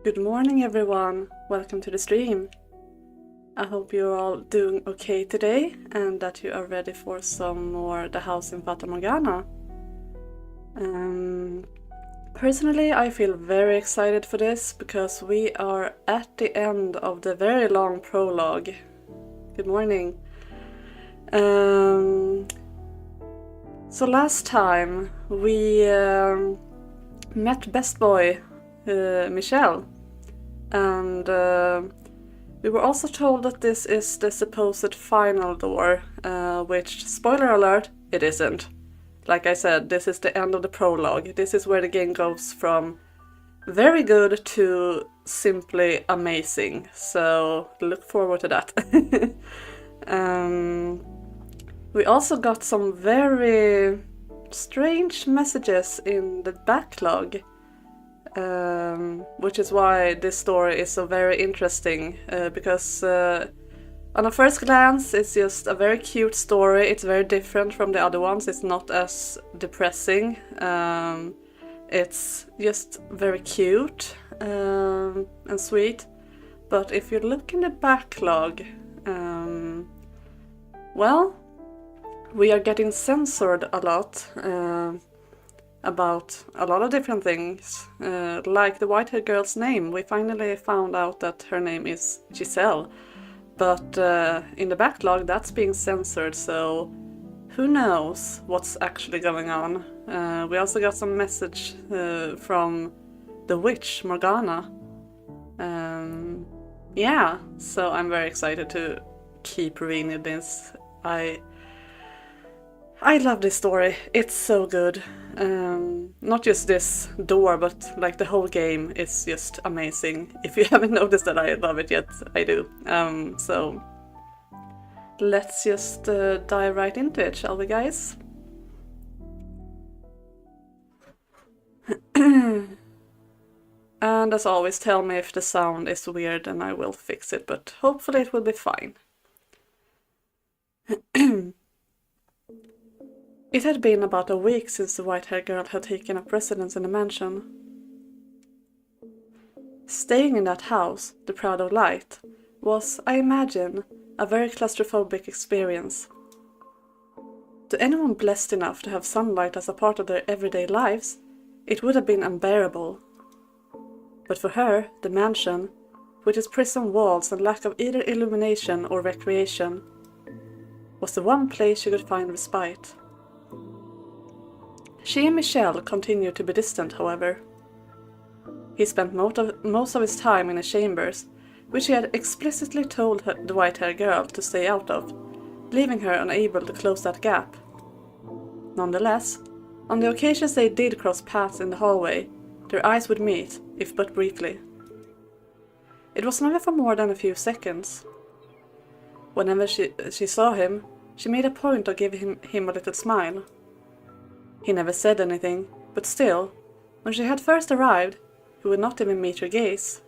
Good morning everyone, welcome to the stream. I hope you're all doing okay today and that you are ready for some more The House in Fata Morgana. Personally, I feel very excited for this because we are at the end of the very long prologue. Good morning. So last time we met Best Boy Michelle, and we were also told that this is the supposed final door, which, spoiler alert, it isn't. Like I said, this is the end of the prologue. This is where the game goes from very good to simply amazing, so look forward to that. We also got some very strange messages in the backlog, which is why this story is so very interesting, because on a first glance it's just a very cute story. It's very different from the other ones. It's not as depressing. It's just very cute and sweet. But if you look in the backlog, well, we are getting censored a lot about a lot of different things, like the white-haired girl's name. We finally found out that her name is Giselle, but in the backlog that's being censored, so who knows what's actually going on. We also got some message from the witch Morgana. Yeah, so I'm very excited to keep reading this. I love this story. It's so good. Not just this door, but like the whole game is just amazing. If you haven't noticed that I love it yet, I do. So let's just dive right into it, shall we, guys? And as always, tell me if the sound is weird and I will fix it, but hopefully it will be fine. It had been about a week since the white-haired girl had taken up residence in the mansion. Staying in that house, the Proud of Light, was, I imagine, a very claustrophobic experience. To anyone blessed enough to have sunlight as a part of their everyday lives, it would have been unbearable. But for her, the mansion, with its prison walls and lack of either illumination or recreation, was the one place she could find respite. She and Michelle continued to be distant, however. He spent most of his time in his chambers, which he had explicitly told the white-haired girl to stay out of, leaving her unable to close that gap. Nonetheless, on the occasions they did cross paths in the hallway, their eyes would meet, if but briefly. It was never for more than a few seconds. Whenever she saw him, she made a point of giving him a little smile. He never said anything, but still, when she had first arrived, he would not even meet her gaze.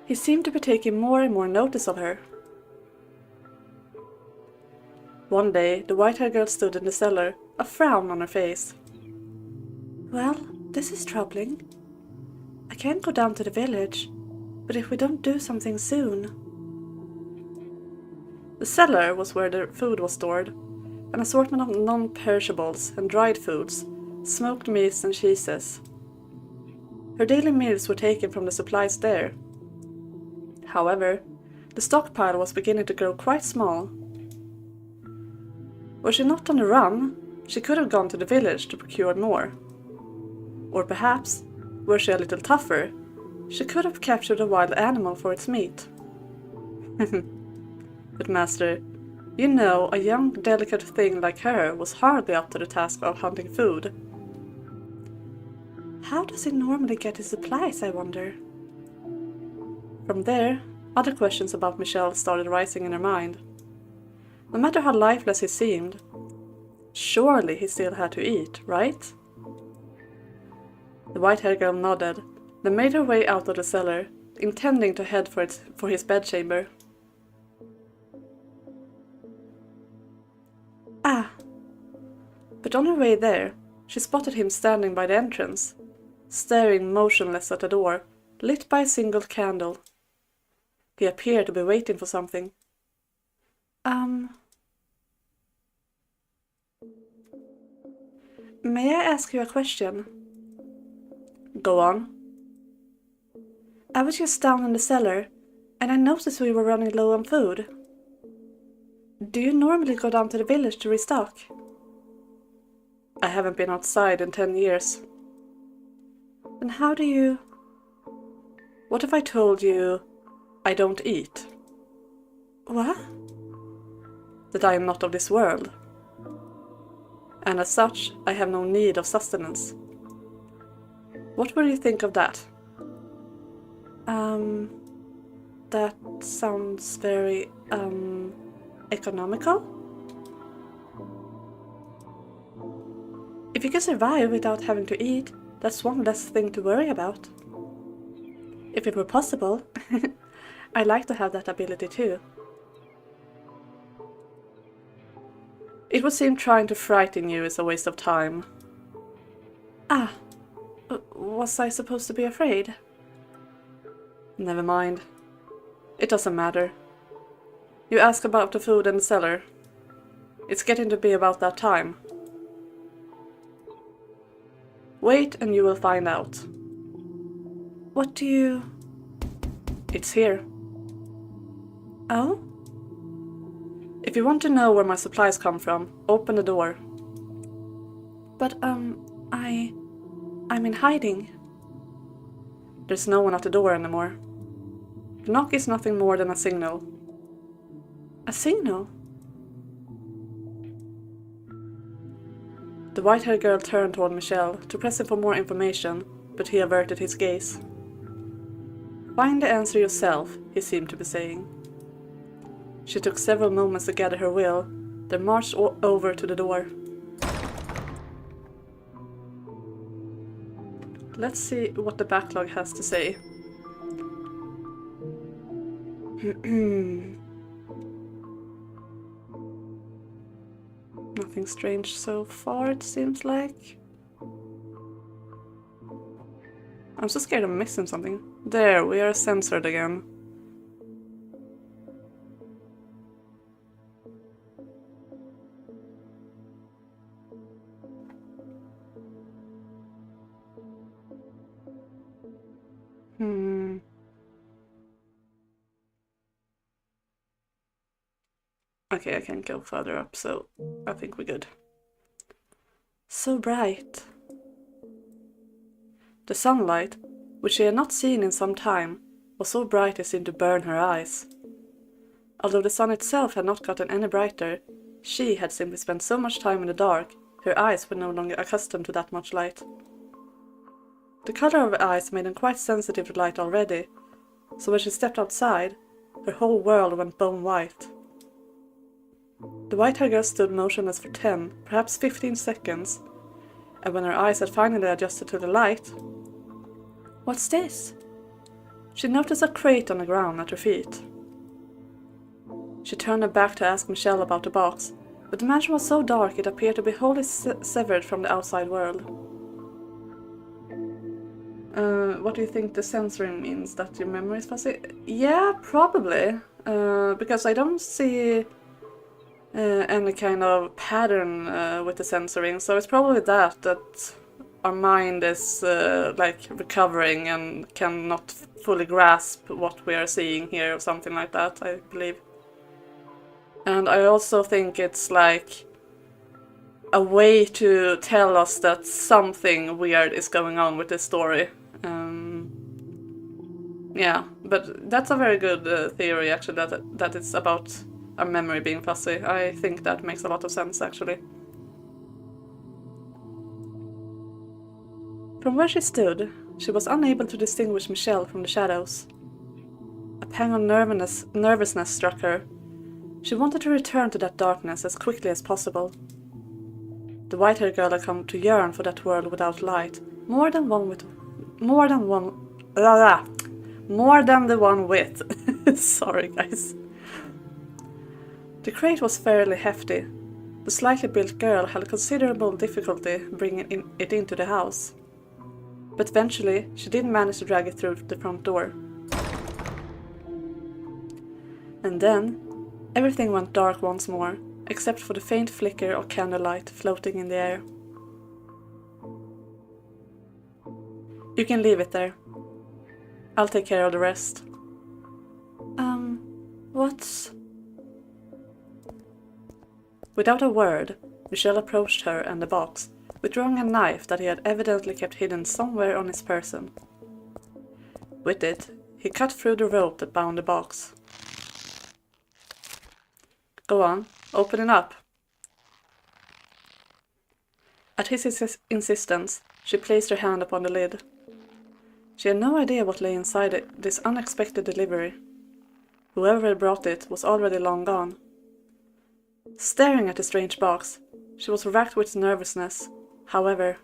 He seemed to be taking more and more notice of her. One day, the white-haired girl stood in the cellar, a frown on her face. "Well, this is troubling. I can't go down to the village, but if we don't do something soon..." The cellar was where the food was stored, an assortment of non-perishables and dried foods, smoked meats and cheeses. Her daily meals were taken from the supplies there. However, the stockpile was beginning to grow quite small. Were she not on the run, she could have gone to the village to procure more. Or perhaps, were she a little tougher, she could have captured a wild animal for its meat. But master, you know, a young, delicate thing like her was hardly up to the task of hunting food. How does he normally get his supplies, I wonder? From there, other questions about Michelle started rising in her mind. No matter how lifeless he seemed, surely he still had to eat, right? The white-haired girl nodded, then made her way out of the cellar, intending to head for his bedchamber. But on her way there, she spotted him standing by the entrance. staring motionless at the door, lit by a single candle. He appeared to be waiting for something. May I ask you a question? Go on. I was just down in the cellar, and I noticed we were running low on food. Do you normally go down to the village to restock? I haven't been outside in 10 years. Then how do you... What if I told you I don't eat? What? That I am not of this world. And as such, I have no need of sustenance. What would you think of that? That sounds very, economical? If you can survive without having to eat, that's one less thing to worry about. If it were possible, I'd like to have that ability too. It would seem trying to frighten you is a waste of time. Ah, was I supposed to be afraid? Never mind. It doesn't matter. You ask about the food in the cellar. It's getting to be about that time. Wait and you will find out. What do you... It's here. Oh? If you want to know where my supplies come from, open the door. But, I'm in hiding. There's no one at the door anymore. The knock is nothing more than a signal. A signal? The white-haired girl turned toward Michelle to press him for more information, but he averted his gaze. Find the answer yourself, he seemed to be saying. She took several moments to gather her will, then marched over to the door. Let's see what the backlog has to say. Nothing strange so far, it seems like. I'm so scared of missing something. There, we are censored again. Okay, I can't go further up, so I think we're good. So bright. The sunlight, which she had not seen in some time, was so bright it seemed to burn her eyes. Although the sun itself had not gotten any brighter, she had simply spent so much time in the dark, her eyes were no longer accustomed to that much light. The color of her eyes made them quite sensitive to light already, so when she stepped outside, her whole world went bone white. The white-haired girl stood motionless for 10, perhaps 15 seconds, and when her eyes had finally adjusted to the light... What's this? She noticed a crate on the ground at her feet. She turned her back to ask Michelle about the box, but the mansion was so dark it appeared to be wholly severed from the outside world. What do you think the censoring means? That your memory is fuzzy? Yeah, probably. Because I don't see any kind of pattern with the censoring, so it's probably that our mind is like recovering and cannot fully grasp what we are seeing here or something like that, I believe. And I also think it's like a way to tell us that something weird is going on with this story. Yeah, but that's a very good theory actually, that it's about our memory being fuzzy. I think that makes a lot of sense actually. From where she stood, she was unable to distinguish Michelle from the shadows. A pang of nervousness struck her. She wanted to return to that darkness as quickly as possible. The white-haired girl had come to yearn for that world without light, more than the one with. Sorry, guys. The crate was fairly hefty. The slightly built girl had considerable difficulty bringing it into the house. but eventually she did manage to drag it through the front door. And then, everything went dark once more, except for the faint flicker of candlelight floating in the air. You can leave it there. I'll take care of the rest. What's... Without a word, Michel approached her and the box, withdrawing a knife that he had evidently kept hidden somewhere on his person. With it, he cut through the rope that bound the box. Go on, open it up. At his insistence, she placed her hand upon the lid. She had no idea what lay inside this unexpected delivery. Whoever had brought it was already long gone. Staring at the strange box, she was racked with nervousness. However,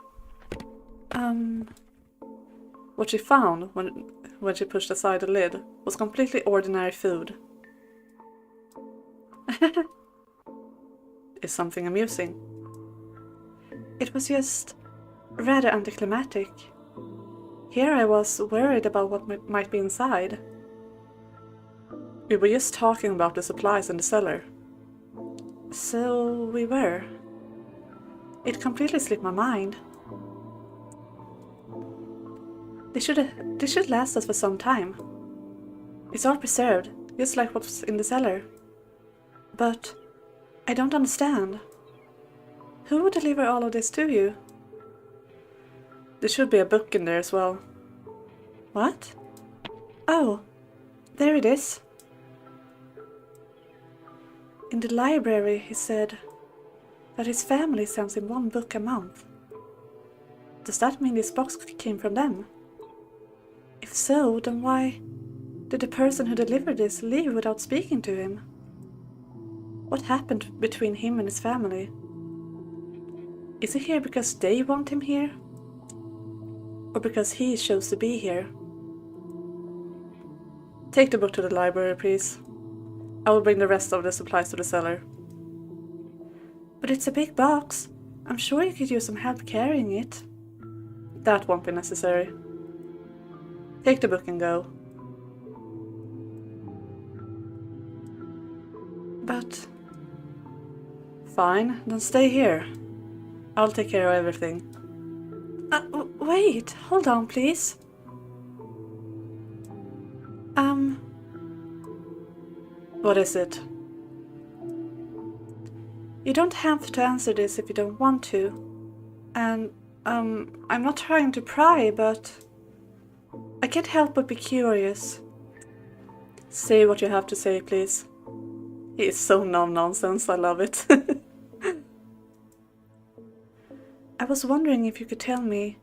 what she found when she pushed aside the lid was completely ordinary food. Is something amusing? It was just rather anticlimactic. Here I was worried about what might be inside. We were just talking about the supplies in the cellar. So we were. It completely slipped my mind. They should last us for some time. It's all preserved, just like what's in the cellar. But I don't understand. Who would deliver all of this to you? There should be a book in there as well. What? Oh, there it is. In the library, he said that his family sends him 1 book a month. Does that mean this box came from them? If so, then why did the person who delivered this leave without speaking to him? What happened between him and his family? Is he here because they want him here? Or because he chose to be here? Take the book to the library, please. I will bring the rest of the supplies to the cellar. But it's a big box. I'm sure you could use some help carrying it. That won't be necessary. Take the book and go. But... Fine, then stay here. I'll take care of everything. Wait, hold on, please. What is it? You don't have to answer this if you don't want to. And, I'm not trying to pry, but I can't help but be curious. Say what you have to say, please. He is so no-nonsense, I love it. I was wondering if you could tell me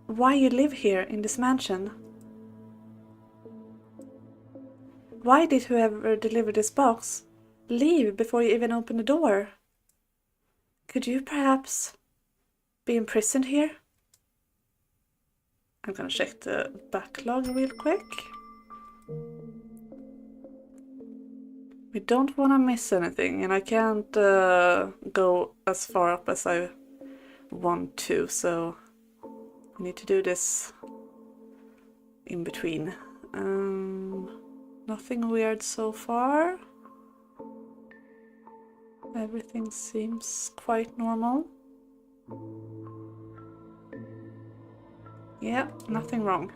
why you live here in this mansion. Why did whoever delivered this box leave before you even opened the door? Could you perhaps be imprisoned here? I'm gonna check the backlog real quick. We don't want to miss anything, and I can't go as far up as I want to, so I need to do this in between. Nothing weird so far. Everything seems quite normal. Yeah, nothing wrong.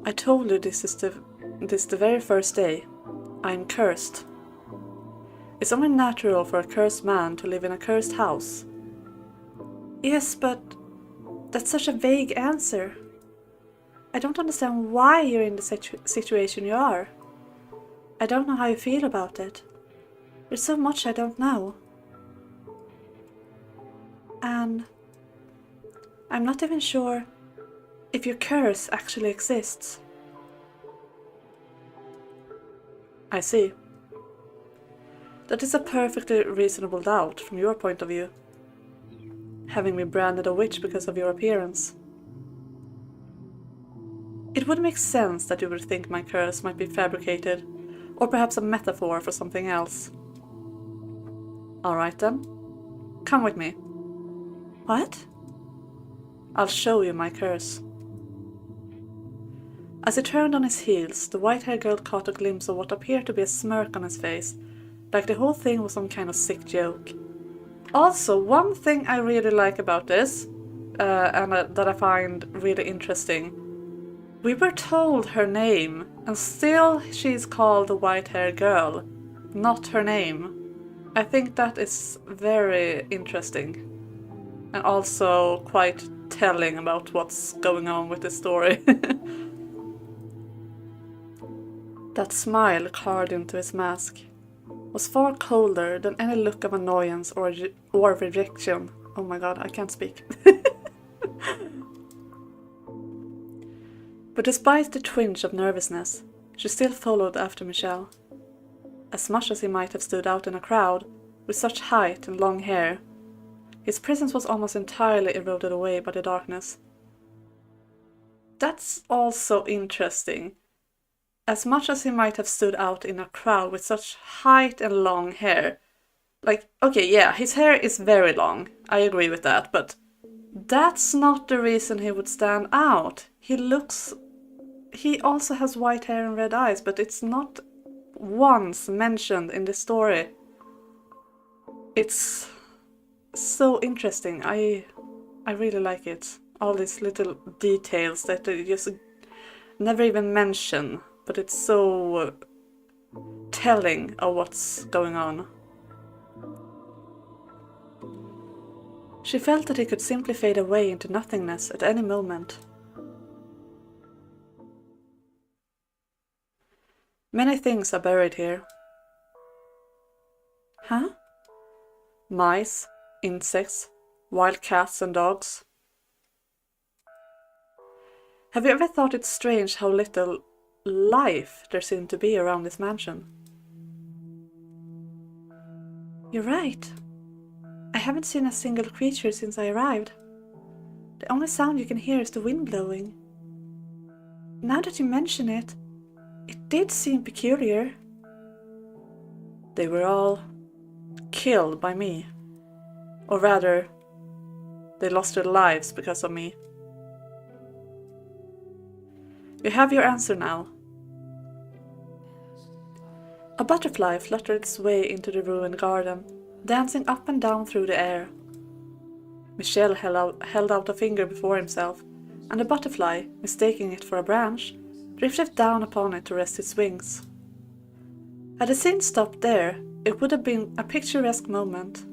I told you this is the very first day. I'm cursed. It's only natural for a cursed man to live in a cursed house. Yes, but that's such a vague answer. I don't understand why you're in the situation you are. I don't know how you feel about it. There's so much I don't know. And I'm not even sure if your curse actually exists. I see. That is a perfectly reasonable doubt from your point of view. Having been branded a witch because of your appearance. It would make sense that you would think my curse might be fabricated, or perhaps a metaphor for something else. Alright then. Come with me. What? I'll show you my curse. As he turned on his heels, the white-haired girl caught a glimpse of what appeared to be a smirk on his face, like the whole thing was some kind of sick joke. Also, one thing I really like about this, and that I find really interesting, we were told her name, and still she's called the white-haired girl, not her name. I think that is very interesting, and also quite telling about what's going on with the story. That smile carved into his mask was far colder than any look of annoyance or rejection. Oh my god, I can't speak. But despite the twinge of nervousness, she still followed after Michel. As much as he might have stood out in a crowd, with such height and long hair, his presence was almost entirely eroded away by the darkness. That's also interesting. As much as he might have stood out in a crowd with such height and long hair. Like, okay, yeah, his hair is very long, I agree with that, but that's not the reason he would stand out. He also has white hair and red eyes, but it's not once mentioned in the story. It's so interesting. I really like it. All these little details that they just never even mention, but it's so telling of what's going on. She felt that he could simply fade away into nothingness at any moment. Many things are buried here. Huh? Mice, insects, wild cats and dogs. Have you ever thought it strange how little life there seemed to be around this mansion? You're right. I haven't seen a single creature since I arrived. The only sound you can hear is the wind blowing. Now that you mention it, it did seem peculiar. They were all killed by me. Or rather, they lost their lives because of me. You have your answer now. A butterfly fluttered its way into the ruined garden, dancing up and down through the air. Michel held out a finger before himself, and the butterfly, mistaking it for a branch, drifted down upon it to rest its wings. Had the scene stopped there, it would have been a picturesque moment.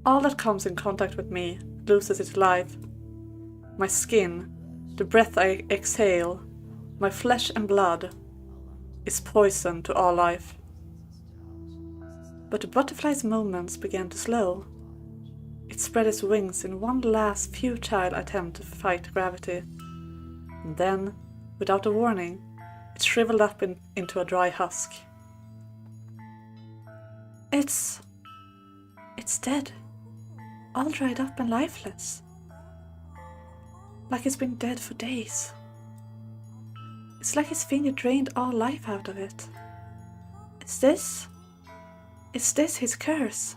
All that comes in contact with me loses its life. My skin, the breath I exhale, my flesh and blood, is poison to all life. But the butterfly's movements began to slow. It spread its wings in one last futile attempt to fight gravity. And then, without a warning, it shriveled up into a dry husk. It's dead. All dried up and lifeless. Like it's been dead for days. It's like his finger drained all life out of it. Is this his curse?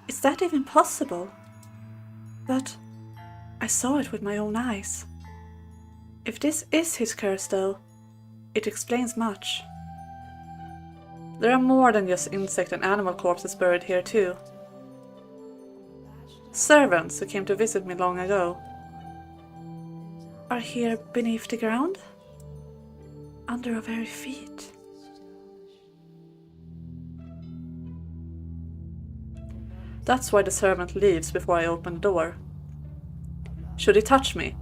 Is that even possible? But I saw it with my own eyes. If this is his curse though, it explains much. There are more than just insect and animal corpses buried here too. Servants who came to visit me long ago are here beneath the ground, under our very feet. That's why the servant leaves before I open the door. Should he touch me?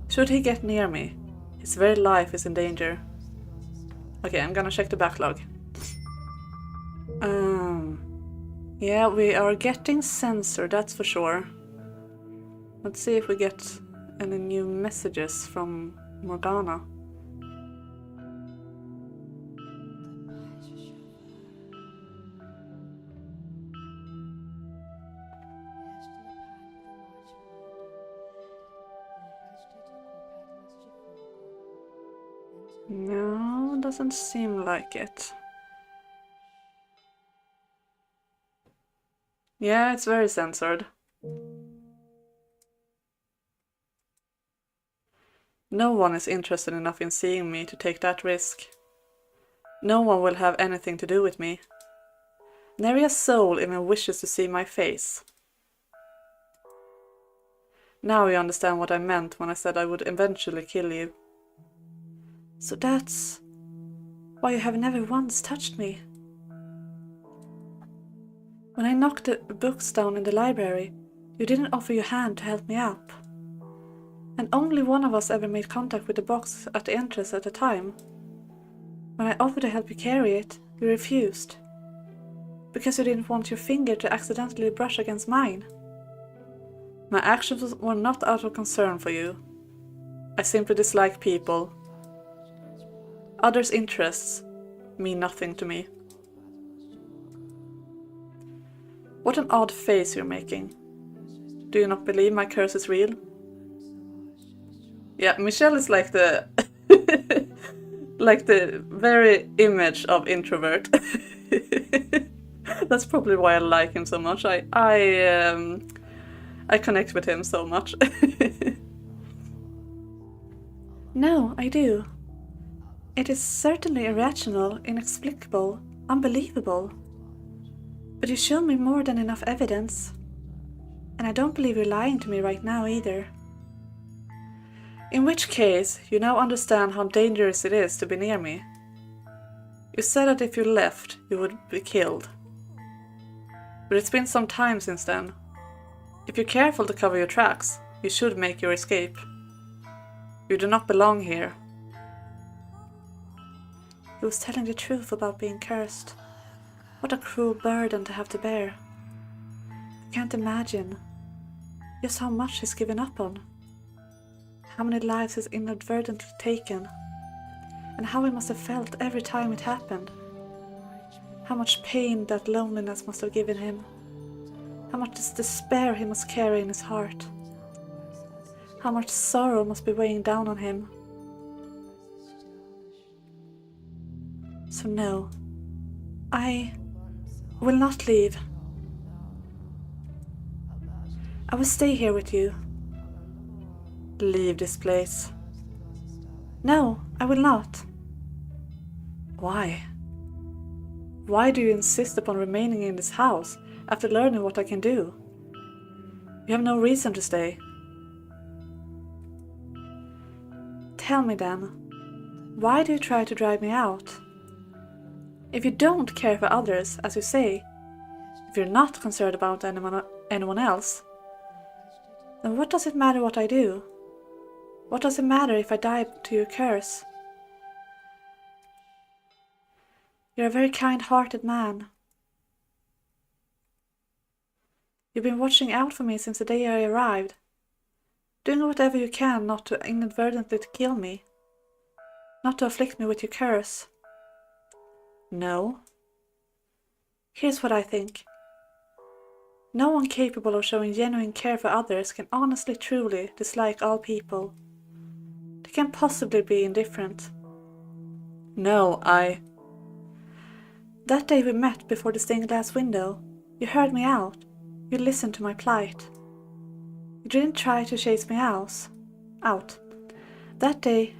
Should he get near me? His very life is in danger. Okay, I'm gonna check the backlog. Yeah, we are getting censored, that's for sure. Let's see if we get any new messages from Morgana. No, doesn't seem like it. Yeah, it's very censored. No one is interested enough in seeing me to take that risk. No one will have anything to do with me. Nary a soul even wishes to see my face. Now you understand what I meant when I said I would eventually kill you. So that's why you have never once touched me. When I knocked the books down in the library, you didn't offer your hand to help me up. And only one of us ever made contact with the box at the entrance at the time. When I offered to help you carry it, you refused. Because you didn't want your finger to accidentally brush against mine. My actions were not out of concern for you. I simply dislike people. Others' interests mean nothing to me. What an odd face you're making. Do you not believe my curse is real? Yeah, Michelle is like the like the very image of introvert. That's probably why I like him so much. I connect with him so much. No, I do. It is certainly irrational, inexplicable, unbelievable. But you show me more than enough evidence. And I don't believe you're lying to me right now either. In which case, you now understand how dangerous it is to be near me. You said that if you left, you would be killed. But it's been some time since then. If you're careful to cover your tracks, you should make your escape. You do not belong here. He was telling the truth about being cursed. What a cruel burden to have to bear. I can't imagine just how much he's given up on. How many lives he's inadvertently taken. And how he must have felt every time it happened. How much pain that loneliness must have given him. How much despair he must carry in his heart. How much sorrow must be weighing down on him. So no, I will not leave. I will stay here with you. Leave this place. No, I will not. Why? Why do you insist upon remaining in this house after learning what I can do? You have no reason to stay. Tell me then, why do you try to drive me out? If you don't care for others, as you say, if you're not concerned about anyone else, then what does it matter what I do? What does it matter if I die to your curse? You're a very kind-hearted man. You've been watching out for me since the day I arrived, doing whatever you can not to inadvertently kill me, not to afflict me with your curse. No. Here's what I think. No one capable of showing genuine care for others can honestly truly dislike all people. They can't possibly be indifferent. No, That day we met before the stained glass window, you heard me out. You listened to my plight. You didn't try to chase me out. That day,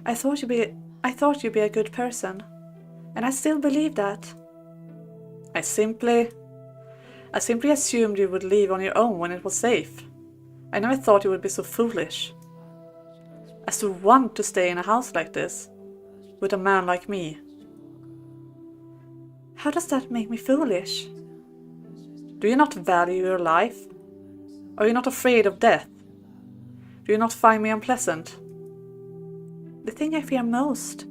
I thought you'd be a good person, and I still believe that. I simply assumed you would leave on your own when it was safe. I never thought you would be so foolish as to want to stay in a house like this, with a man like me. How does that make me foolish? Do you not value your life? Are you not afraid of death? Do you not find me unpleasant? The thing I fear most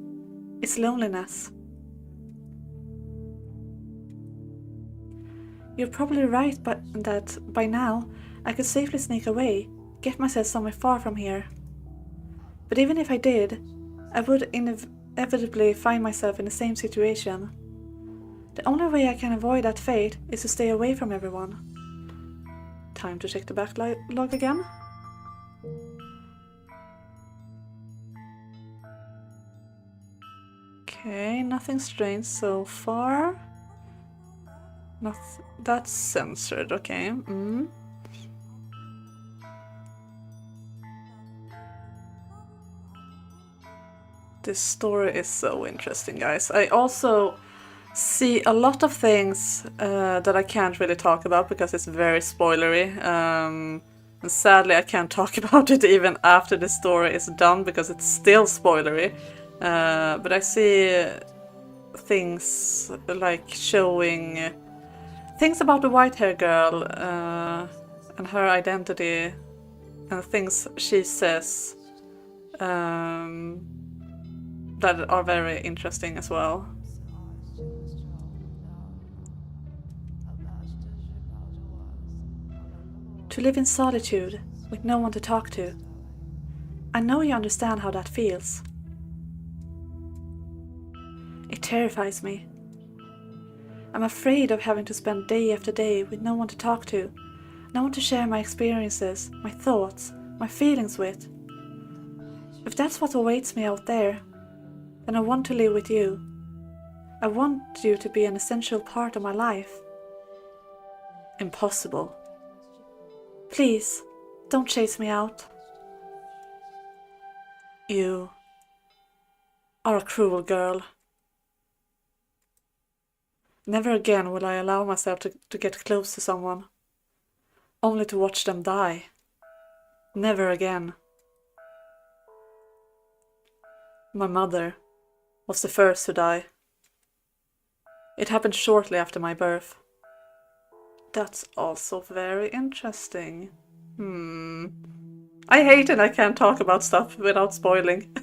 is loneliness. You're probably right that by now I could safely sneak away, get myself somewhere far from here. But even if I did, I would inevitably find myself in the same situation. The only way I can avoid that fate is to stay away from everyone. Time to check the backlog again. Okay, nothing strange so far. Not that's censored, okay. This story is so interesting, guys. I also see a lot of things that I can't really talk about because it's very spoilery. And sadly, I can't talk about it even after the story is done because it's still spoilery. But I see things like showing things about the white-haired girl and her identity and things she says that are very interesting as well. To live in solitude with no one to talk to. I know you understand how that feels. It terrifies me. I'm afraid of having to spend day after day with no one to talk to, no one to share my experiences, my thoughts, my feelings with. If that's what awaits me out there, then I want to live with you. I want you to be an essential part of my life. Impossible. Please, don't chase me out. You are a cruel girl. Never again will I allow myself to get close to someone, only to watch them die. Never again. My mother was the first to die. It happened shortly after my birth. That's also very interesting. I hate it I can't talk about stuff without spoiling.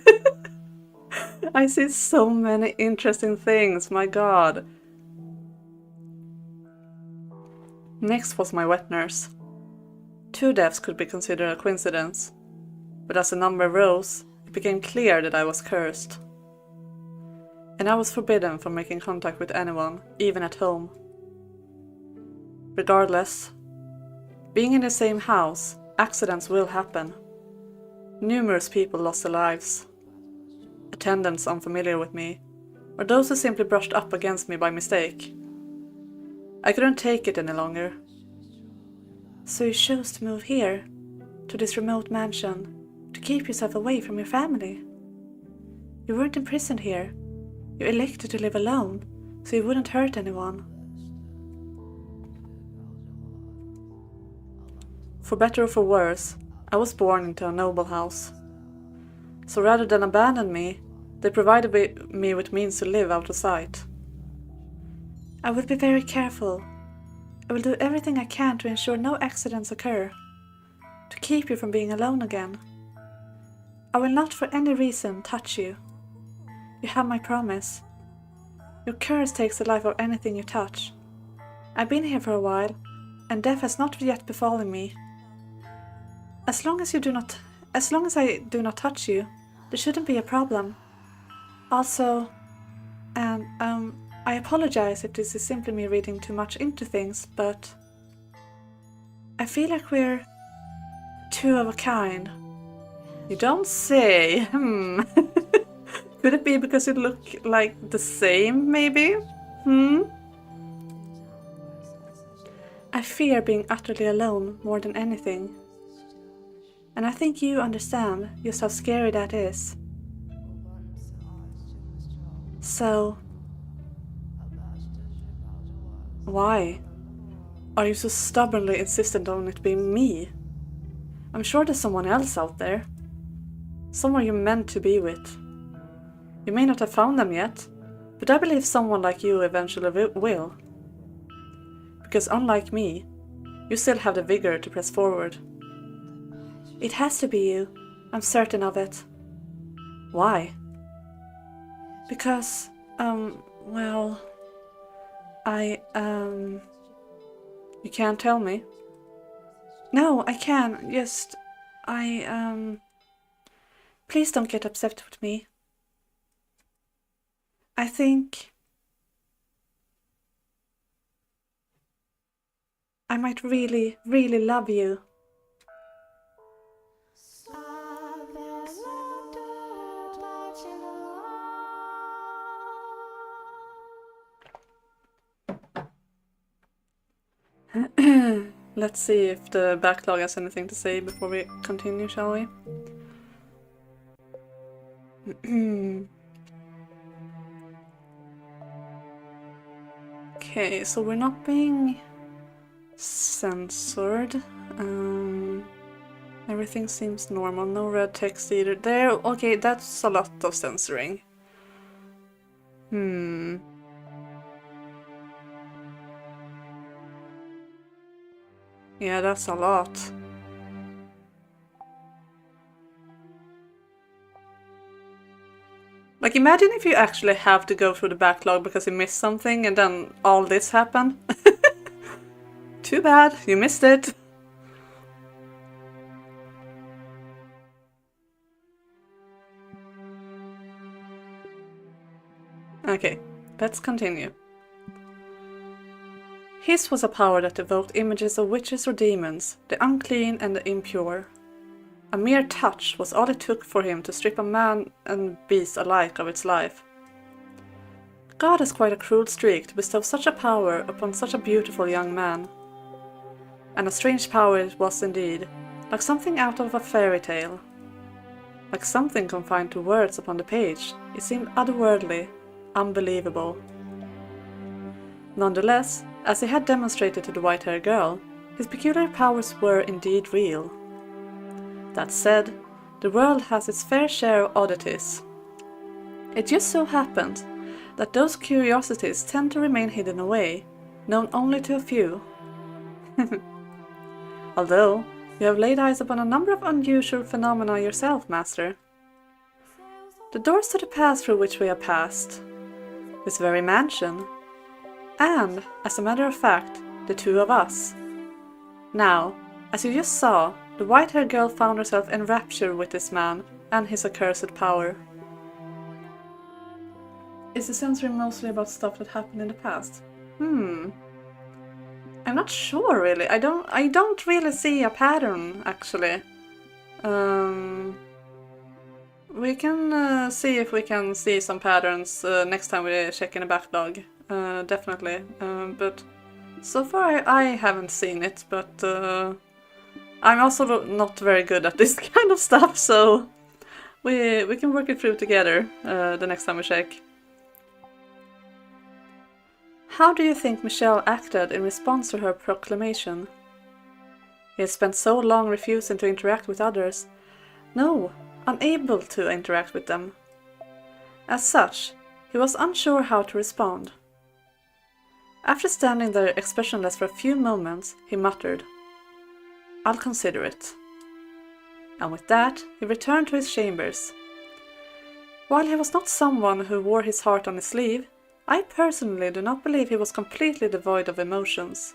I see so many interesting things, my god. Next was my wet nurse. 2 deaths could be considered a coincidence, but as the number rose, it became clear that I was cursed. And I was forbidden from making contact with anyone, even at home. Regardless, being in the same house, accidents will happen. Numerous people lost their lives. Attendants unfamiliar with me, or those who simply brushed up against me by mistake. I couldn't take it any longer. So you chose to move here, to this remote mansion, to keep yourself away from your family. You weren't imprisoned here. You elected to live alone, so you wouldn't hurt anyone. For better or for worse, I was born into a noble house. So rather than abandon me, they provided me with means to live out of sight. I will be very careful. I will do everything I can to ensure no accidents occur, to keep you from being alone again. I will not for any reason touch you. You have my promise. Your curse takes the life of anything you touch. I've been here for a while, and death has not yet befallen me. As long as I do not touch you, there shouldn't be a problem. Also, and I apologize if this is simply me reading too much into things, but I feel like we're two of a kind. You don't say. Could it be because you look like the same, maybe? I fear being utterly alone more than anything. And I think you understand just how scary that is. So, why are you so stubbornly insistent on it being me? I'm sure there's someone else out there. Someone you're meant to be with. You may not have found them yet, but I believe someone like you eventually will. Because unlike me, you still have the vigor to press forward. It has to be you. I'm certain of it. Why? Because, well, you can't tell me? No, I can, just, please don't get upset with me. I think I might really, really love you. let's see if the backlog has anything to say before we continue, shall we? Okay, so we're not being censored. Everything seems normal. No red text either. There, okay, that's a lot of censoring. Yeah, that's a lot. Like, imagine if you actually have to go through the backlog because you missed something and then all this happened. Too bad, you missed it. Okay, let's continue. His was a power that evoked images of witches or demons, the unclean and the impure. A mere touch was all it took for him to strip a man and beast alike of its life. God has quite a cruel streak to bestow such a power upon such a beautiful young man. And a strange power it was indeed, like something out of a fairy tale. Like something confined to words upon the page, it seemed otherworldly, unbelievable. Nonetheless, as he had demonstrated to the white-haired girl, his peculiar powers were indeed real. That said, the world has its fair share of oddities. It just so happened that those curiosities tend to remain hidden away, known only to a few. Although, you have laid eyes upon a number of unusual phenomena yourself, Master. The doors to the past through which we have passed, this very mansion, and, as a matter of fact, the two of us. Now, as you just saw, the white-haired girl found herself enraptured with this man and his accursed power. Is the censoring mostly about stuff that happened in the past? I'm not sure really. I don't really see a pattern actually. We can see if we can see some patterns next time we check in the backlog. Definitely. But so far I haven't seen it, but I'm also not very good at this kind of stuff, so we can work it through together the next time we check. How do you think Michelle acted in response to her proclamation? He had spent so long refusing to interact with others. No, unable to interact with them. As such, he was unsure how to respond. After standing there expressionless for a few moments, he muttered, "I'll consider it." And with that, he returned to his chambers. While he was not someone who wore his heart on his sleeve, I personally do not believe he was completely devoid of emotions.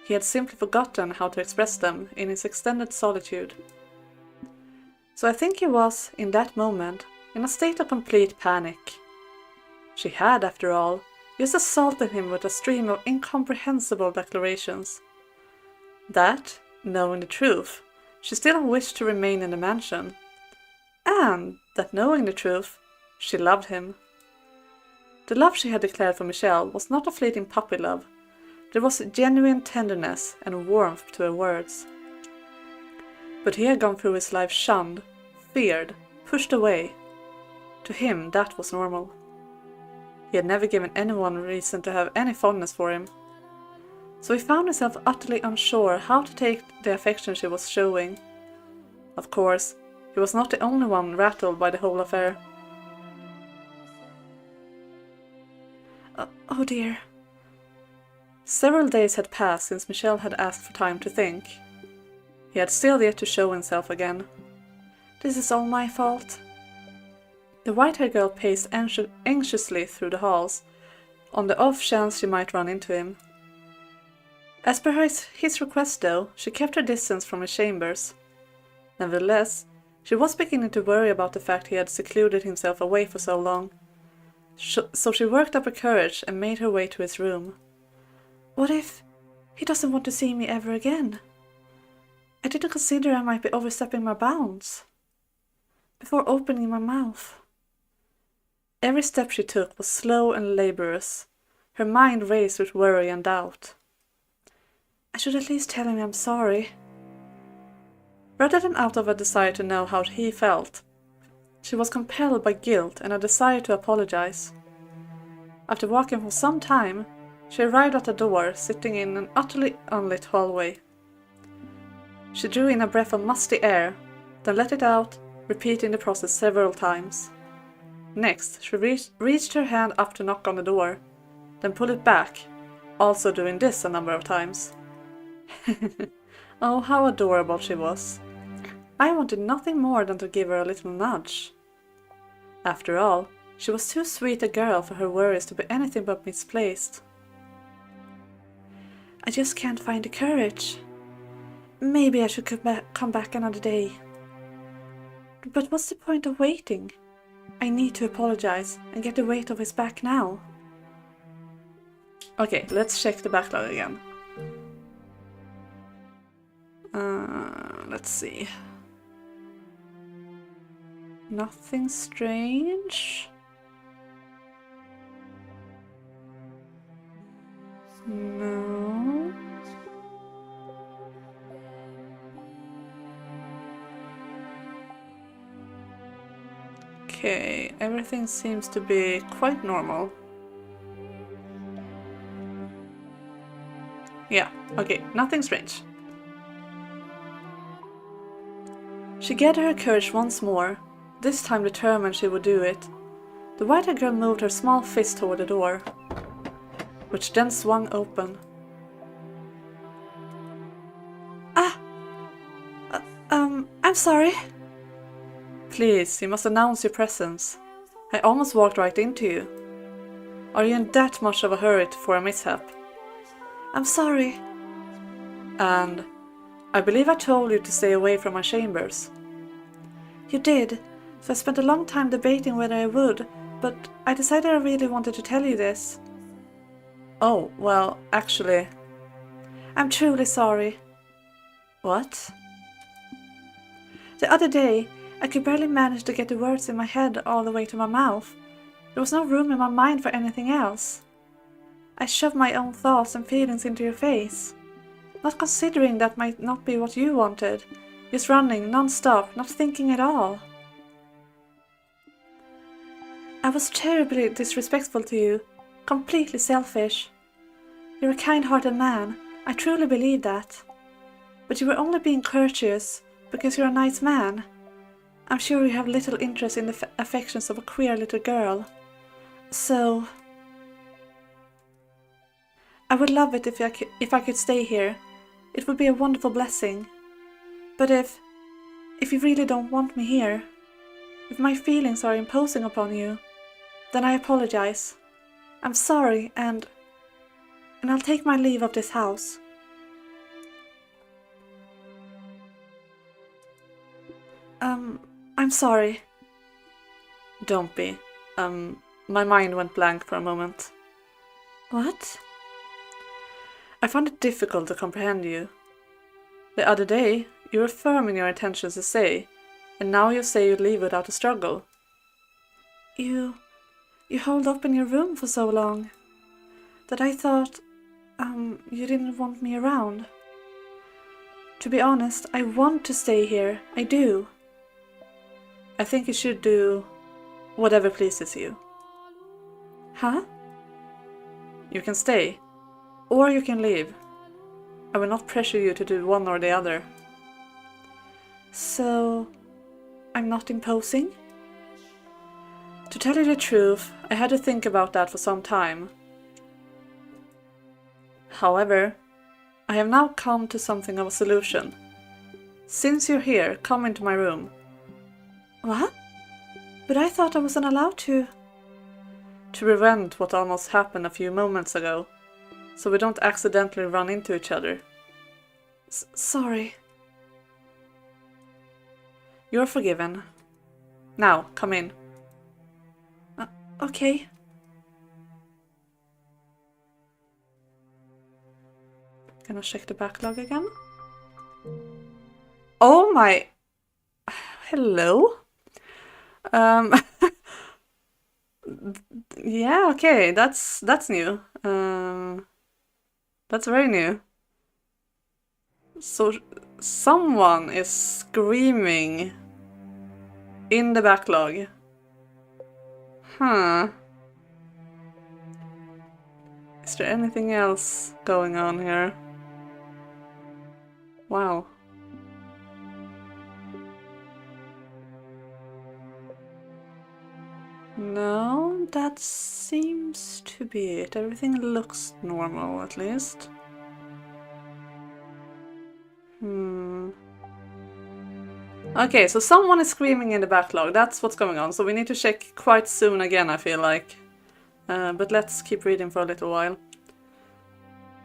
He had simply forgotten how to express them in his extended solitude. So I think he was, in that moment, in a state of complete panic. She had, after all, just assaulted him with a stream of incomprehensible declarations. That, knowing the truth, she still wished to remain in the mansion. And that knowing the truth, she loved him. The love she had declared for Michelle was not a fleeting puppy love. There was genuine tenderness and warmth to her words. But he had gone through his life shunned, feared, pushed away. To him that was normal. He had never given anyone reason to have any fondness for him. So he found himself utterly unsure how to take the affection she was showing. Of course, he was not the only one rattled by the whole affair. Oh dear. Several days had passed since Michelle had asked for time to think. He had still yet to show himself again. This is all my fault. The white-haired girl paced anxiously through the halls, on the off chance she might run into him. As per his request though, she kept her distance from his chambers. Nevertheless, she was beginning to worry about the fact he had secluded himself away for so long. So she worked up her courage and made her way to his room. What if he doesn't want to see me ever again? I didn't consider I might be overstepping my bounds. Before opening my mouth. Every step she took was slow and laborious. Her mind raced with worry and doubt. I should at least tell him I'm sorry. Rather than out of a desire to know how he felt, she was compelled by guilt and a desire to apologize. After walking for some time, she arrived at the door, sitting in an utterly unlit hallway. She drew in a breath of musty air, then let it out, repeating the process several times. Next, she reached her hand up to knock on the door, then pulled it back, also doing this a number of times. Oh, how adorable she was. I wanted nothing more than to give her a little nudge. After all, she was too sweet a girl for her worries to be anything but misplaced. I just can't find the courage. Maybe I should come back another day. But what's the point of waiting? I need to apologize and get the weight of his back now. Okay, let's check the backlog again. Let's see. Nothing strange. No. Okay, everything seems to be quite normal. Yeah, okay, nothing strange. She gathered her courage once more, this time determined she would do it. The white-haired girl moved her small fist toward the door, which then swung open. I'm sorry. Please, you must announce your presence. I almost walked right into you. Are you in that much of a hurry for a mishap? I'm sorry. And I believe I told you to stay away from my chambers. You did, so I spent a long time debating whether I would, but I decided I really wanted to tell you this. Oh, well, actually... I'm truly sorry. What? The other day, I could barely manage to get the words in my head all the way to my mouth. There was no room in my mind for anything else. I shoved my own thoughts and feelings into your face. Not considering that might not be what you wanted. Just running non-stop, not thinking at all. I was terribly disrespectful to you. Completely selfish. You're a kind-hearted man. I truly believe that. But you were only being courteous because you're a nice man. I'm sure you have little interest in the affections of a queer little girl. So... I would love it if I could stay here. It would be a wonderful blessing. But if you really don't want me here, if my feelings are imposing upon you, then I apologize. I'm sorry and I'll take my leave of this house. I'm sorry. Don't be. My mind went blank for a moment. What? I found it difficult to comprehend you. The other day, you were firm in your intentions to stay, and now you say you'd leave without a struggle. You holed up in your room for so long that I thought, you didn't want me around. To be honest, I want to stay here. I do. I think you should do whatever pleases you. Huh? You can stay, or you can leave. I will not pressure you to do one or the other. So, I'm not imposing? To tell you the truth, I had to think about that for some time. However, I have now come to something of a solution. Since you're here, come into my room. What? But I thought I wasn't allowed to. To prevent what almost happened a few moments ago, so we don't accidentally run into each other. Sorry. You're forgiven. Now, come in. Okay. Gonna check the backlog again. Oh my... Hello? Yeah, okay, that's new. That's very new. So someone is screaming in the backlog. Huh. Is there anything else going on here? Wow. No, that seems to be it. Everything looks normal, at least. Okay, so someone is screaming in the backlog. That's what's going on. So we need to check quite soon again, I feel like. But let's keep reading for a little while.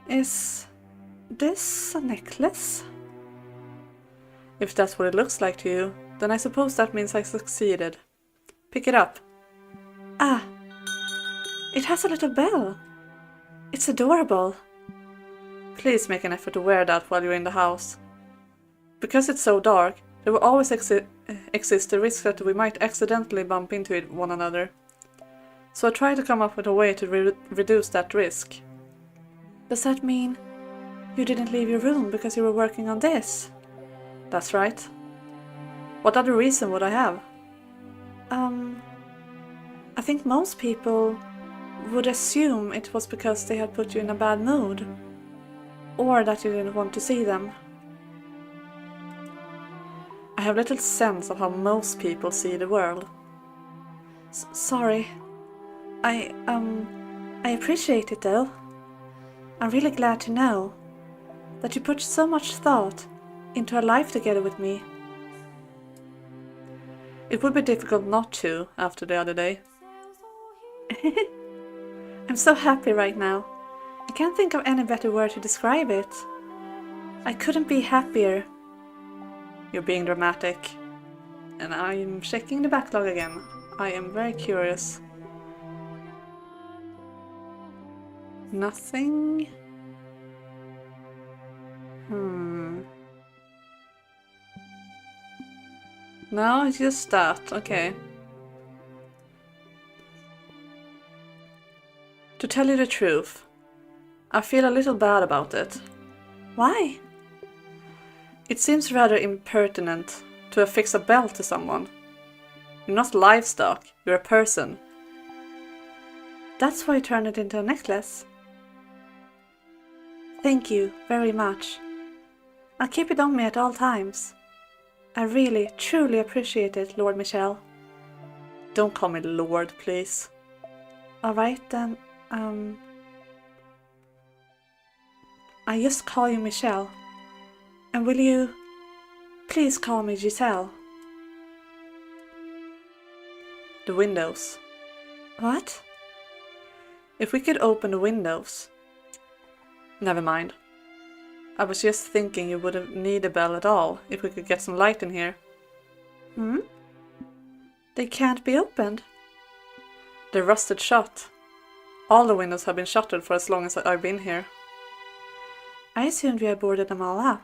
Is this a necklace? If that's what it looks like to you, then I suppose that means I succeeded. Pick it up. Ah, it has a little bell. It's adorable. Please make an effort to wear that while you're in the house. Because it's so dark, there will always exist the risk that we might accidentally bump into one another. So I try to come up with a way to reduce that risk. Does that mean you didn't leave your room because you were working on this? That's right. What other reason would I have? I think most people would assume it was because they had put you in a bad mood. Or that you didn't want to see them. I have little sense of how most people see the world. Sorry. I appreciate it though. I'm really glad to know that you put so much thought into our life together with me. It would be difficult not to after the other day. I'm so happy right now. I can't think of any better word to describe it. I couldn't be happier. You're being dramatic. And I'm checking the backlog again. I am very curious. Nothing? No, it's just that. Okay. To tell you the truth, I feel a little bad about it. Why? It seems rather impertinent to affix a belt to someone. You're not livestock, you're a person. That's why you turned it into a necklace. Thank you very much. I'll keep it on me at all times. I really, truly appreciate it, Lord Michel. Don't call me Lord, please. Alright then, I just call you Michel. And will you please call me Giselle? The windows. What? If we could open the windows. Never mind. I was just thinking you wouldn't need a bell at all if we could get some light in here. They can't be opened. They're rusted shut. All the windows have been shuttered for as long as I've been here. I assumed you had boarded them all up.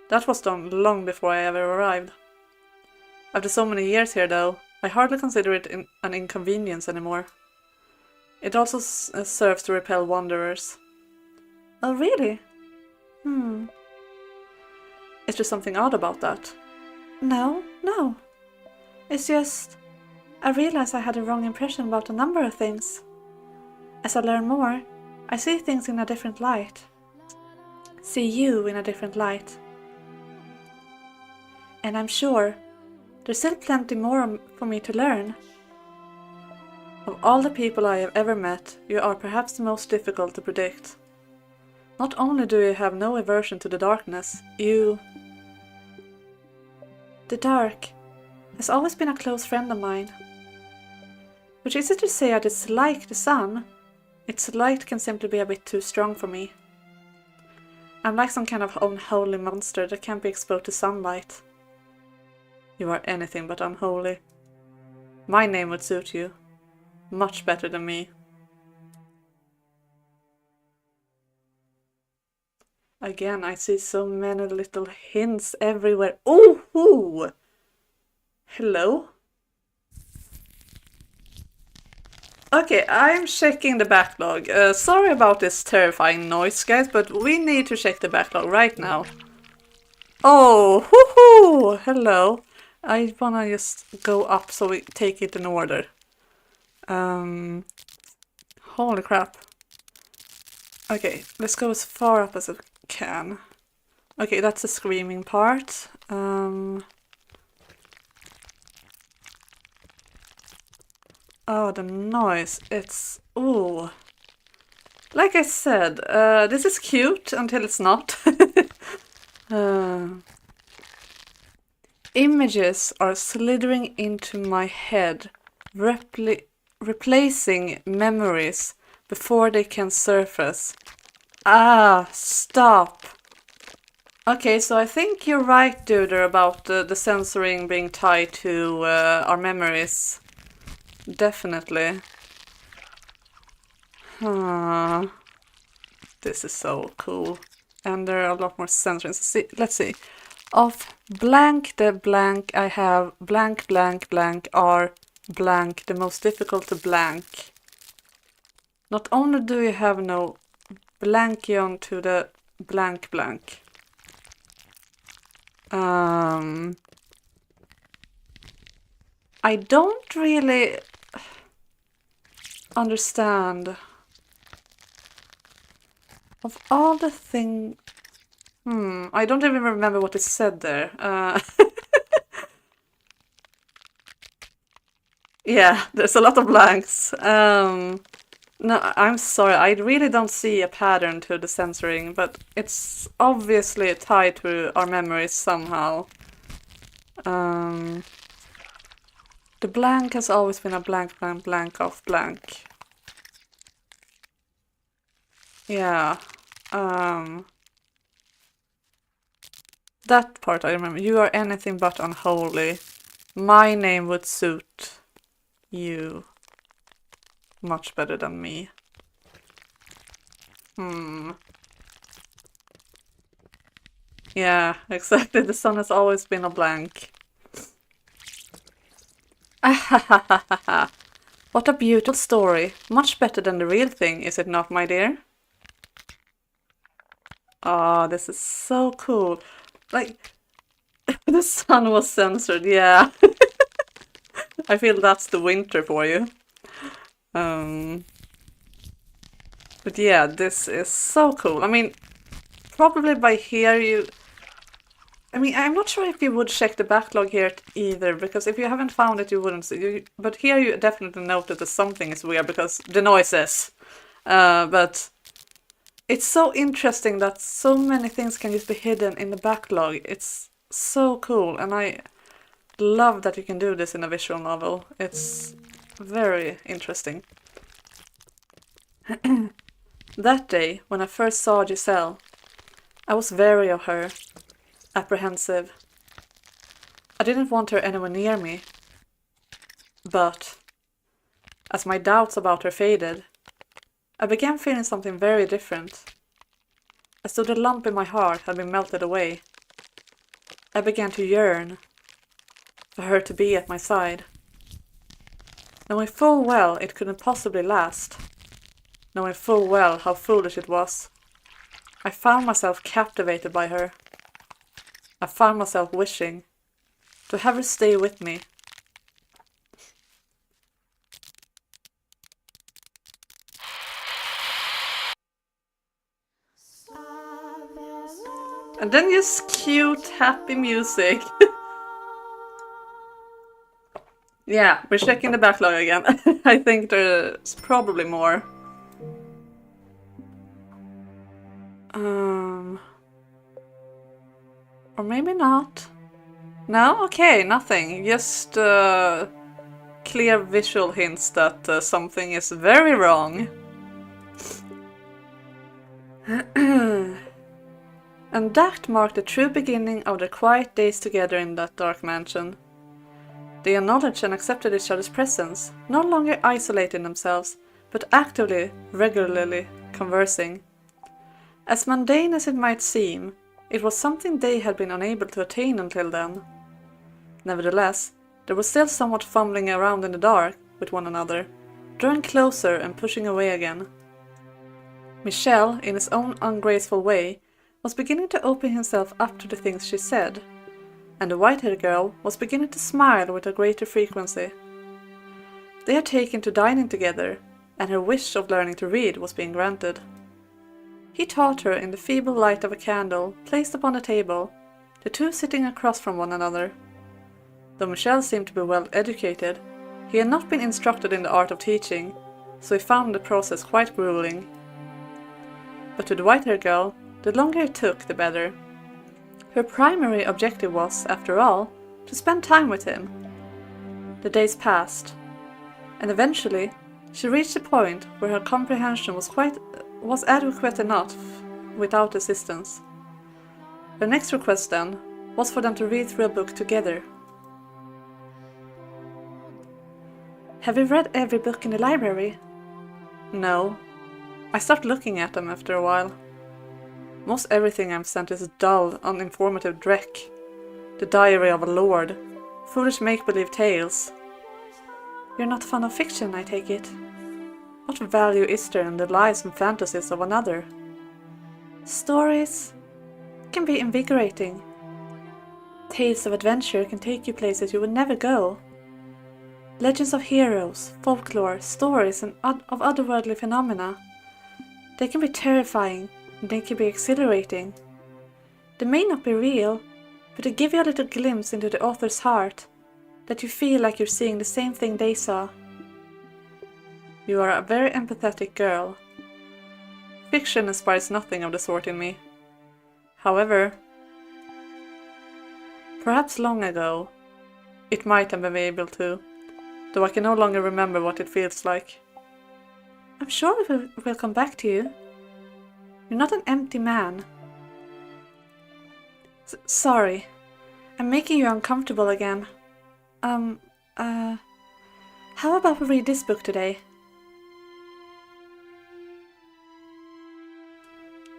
That was done long before I ever arrived. After so many years here though, I hardly consider it an inconvenience anymore. It also serves to repel wanderers. Oh really? Is there something odd about that? No. It's just, I realized I had a wrong impression about a number of things. As I learn more, I see things in a different light. See you in a different light. And I'm sure there's still plenty more for me to learn. Of all the people I have ever met, you are perhaps the most difficult to predict. Not only do you have no aversion to the darkness, The dark has always been a close friend of mine. Which isn't to say I dislike the sun. Its light can simply be a bit too strong for me. I'm like some kind of unholy monster that can't be exposed to sunlight. You are anything but unholy. My name would suit you. Much better than me. Again, I see so many little hints everywhere. Ooh! Hello? Okay, I'm checking the backlog. Sorry about this terrifying noise, guys, but we need to check the backlog right now. Oh, woohoo! Hello. I wanna just go up so we take it in order. Holy crap. Okay, let's go as far up as I can. Okay, that's the screaming part. Oh, the noise. It's... ooh. Like I said, this is cute until it's not. Images are slithering into my head, replacing memories before they can surface. Ah, stop. Okay, so I think you're right, Duder, about the censoring being tied to our memories. Definitely. This is so cool. And there are a lot more censoring. So let's see. Of blank the blank I have blank blank blank are blank the most difficult to blank. Not only do you have no blankion to the blank blank. I don't really understand. Of all the things... I don't even remember what it said there. Yeah, there's a lot of blanks. No, I'm sorry, I really don't see a pattern to the censoring, but it's obviously tied to our memories somehow. The blank has always been a blank, blank, blank of blank. Yeah. That part I remember. You are anything but unholy. My name would suit you much better than me. Yeah, exactly. The sun has always been a blank. What a beautiful story. Much better than the real thing, is it not, my dear? Oh, this is so cool. Like, the sun was censored, yeah. I feel that's the winter for you. But yeah, this is so cool. I mean, probably by here you... I mean, I'm not sure if you would check the backlog here either, because if you haven't found it, you wouldn't see. But here you definitely note that something is weird, because the noises. But it's so interesting that so many things can just be hidden in the backlog. It's so cool, and I love that you can do this in a visual novel. It's very interesting. That day, when I first saw Giselle, I was wary of her, apprehensive. I didn't want her anywhere near me. But, as my doubts about her faded, I began feeling something very different. As though the lump in my heart had been melted away. I began to yearn for her to be at my side. Knowing full well it couldn't possibly last. Knowing full well how foolish it was. I found myself captivated by her. I found myself wishing to have her stay with me. And then just cute, happy music. Yeah, we're checking the backlog again. I think there's probably more. Or maybe not. No? Okay, nothing. Just clear visual hints that something is very wrong. And that marked the true beginning of their quiet days together in that dark mansion. They acknowledged and accepted each other's presence, no longer isolating themselves, but actively, regularly conversing. As mundane as it might seem, it was something they had been unable to attain until then. Nevertheless, they were still somewhat fumbling around in the dark with one another, drawing closer and pushing away again. Michel, in his own ungraceful way, was beginning to open himself up to the things she said, and the white-haired girl was beginning to smile with a greater frequency. They had taken to dining together, and her wish of learning to read was being granted. He taught her in the feeble light of a candle placed upon the table, the two sitting across from one another. Though Michel seemed to be well educated, he had not been instructed in the art of teaching, so he found the process quite grueling. But to the white-haired girl, the longer it took, the better. Her primary objective was, after all, to spend time with him. The days passed, and eventually she reached a point where her comprehension was adequate enough without assistance. Her next request, then, was for them to read through a book together. "Have you read every book in the library?" "No. I stopped looking at them after a while. Most everything I'm sent is dull, uninformative dreck. The Diary of a Lord, foolish make-believe tales." "You're not fond of fiction, I take it?" "What value is there in the lives and fantasies of another?" "Stories can be invigorating. Tales of adventure can take you places you would never go. Legends of heroes, folklore, stories and of otherworldly phenomena. They can be terrifying and they can be exhilarating. They may not be real, but they give you a little glimpse into the author's heart, that you feel like you're seeing the same thing they saw." "You are a very empathetic girl. Fiction inspires nothing of the sort in me. However, perhaps long ago, it might have been able to, though I can no longer remember what it feels like." "I'm sure it will come back to you. You're not an empty man." Sorry, I'm making you uncomfortable again. How about we read this book today?"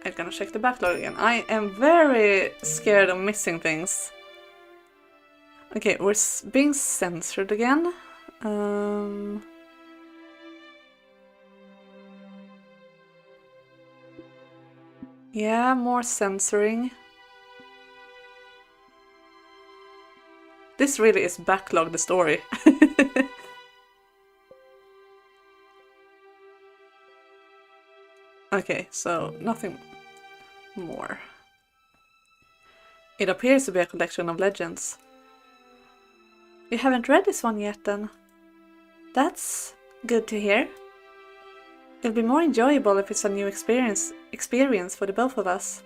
I'm gonna check the backlog again. I am very scared of missing things. Okay, we're being censored again. Yeah, more censoring. This really is backlog the story. Okay, so nothing more. It appears to be a collection of legends. You haven't read this one yet, then? That's good to hear. It'll be more enjoyable if it's a new experience for the both of us.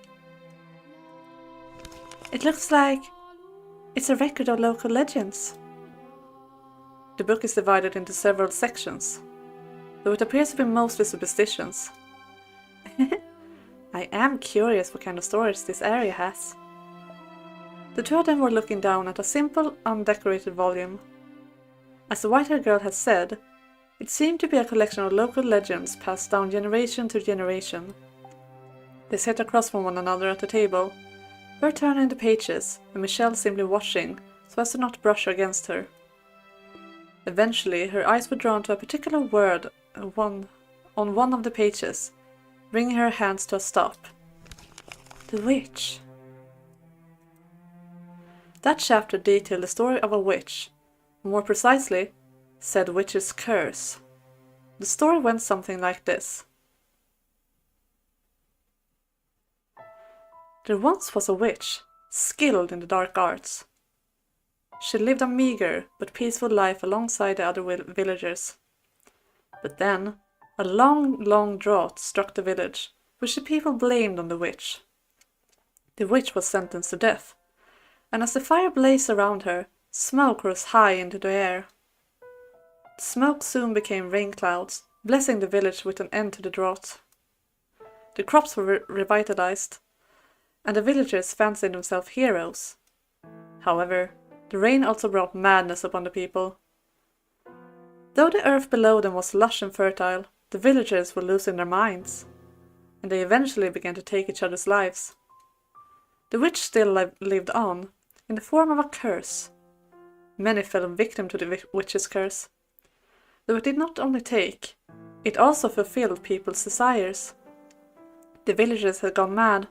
It looks like it's a record of local legends. The book is divided into several sections, though it appears to be mostly superstitions. I am curious what kind of stories this area has. The two of them were looking down at a simple, undecorated volume. As the white-haired girl had said, it seemed to be a collection of local legends passed down generation to generation. They sat across from one another at the table, her turning the pages, and Michelle simply watching so as to not brush against her. Eventually, her eyes were drawn to a particular word on one of the pages, bringing her hands to a stop. The witch. That chapter detailed the story of a witch, more precisely, said witch's curse. The story went something like this. There once was a witch, skilled in the dark arts. She lived a meager but peaceful life alongside the other villagers. But then, a long drought struck the village, which the people blamed on the witch. The witch was sentenced to death, and as the fire blazed around her, smoke rose high into the air. The smoke soon became rain clouds, blessing the village with an end to the drought. The crops were revitalized, and the villagers fancied themselves heroes. However, the rain also brought madness upon the people. Though the earth below them was lush and fertile, the villagers were losing their minds, and they eventually began to take each other's lives. The witch still lived on, in the form of a curse. Many fell victim to the witch's curse. Though it did not only take, it also fulfilled people's desires. The villagers had gone mad,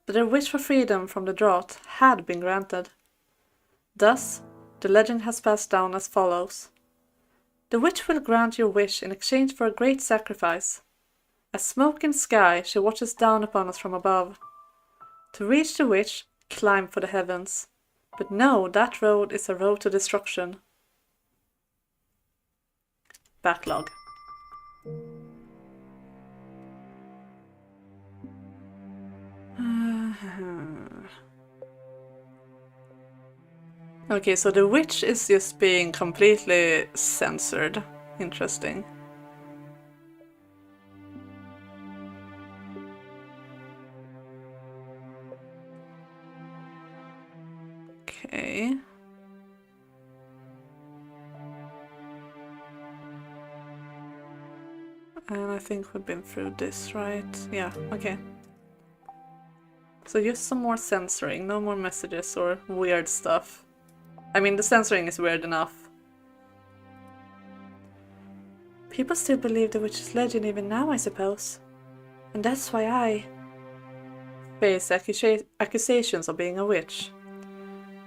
but their wish for freedom from the drought had been granted. Thus, the legend has passed down as follows. The witch will grant your wish in exchange for a great sacrifice. As smoke in sky, she watches down upon us from above. To reach the witch, climb for the heavens. But no, that road is a road to destruction. Backlog. Okay, so the witch is just being completely censored. Interesting. Okay. And I think we've been through this, right? Yeah, okay. So just some more censoring, no more messages or weird stuff. I mean, the censoring is weird enough. People still believe the witch's legend even now, I suppose. And that's why I face accusations of being a witch.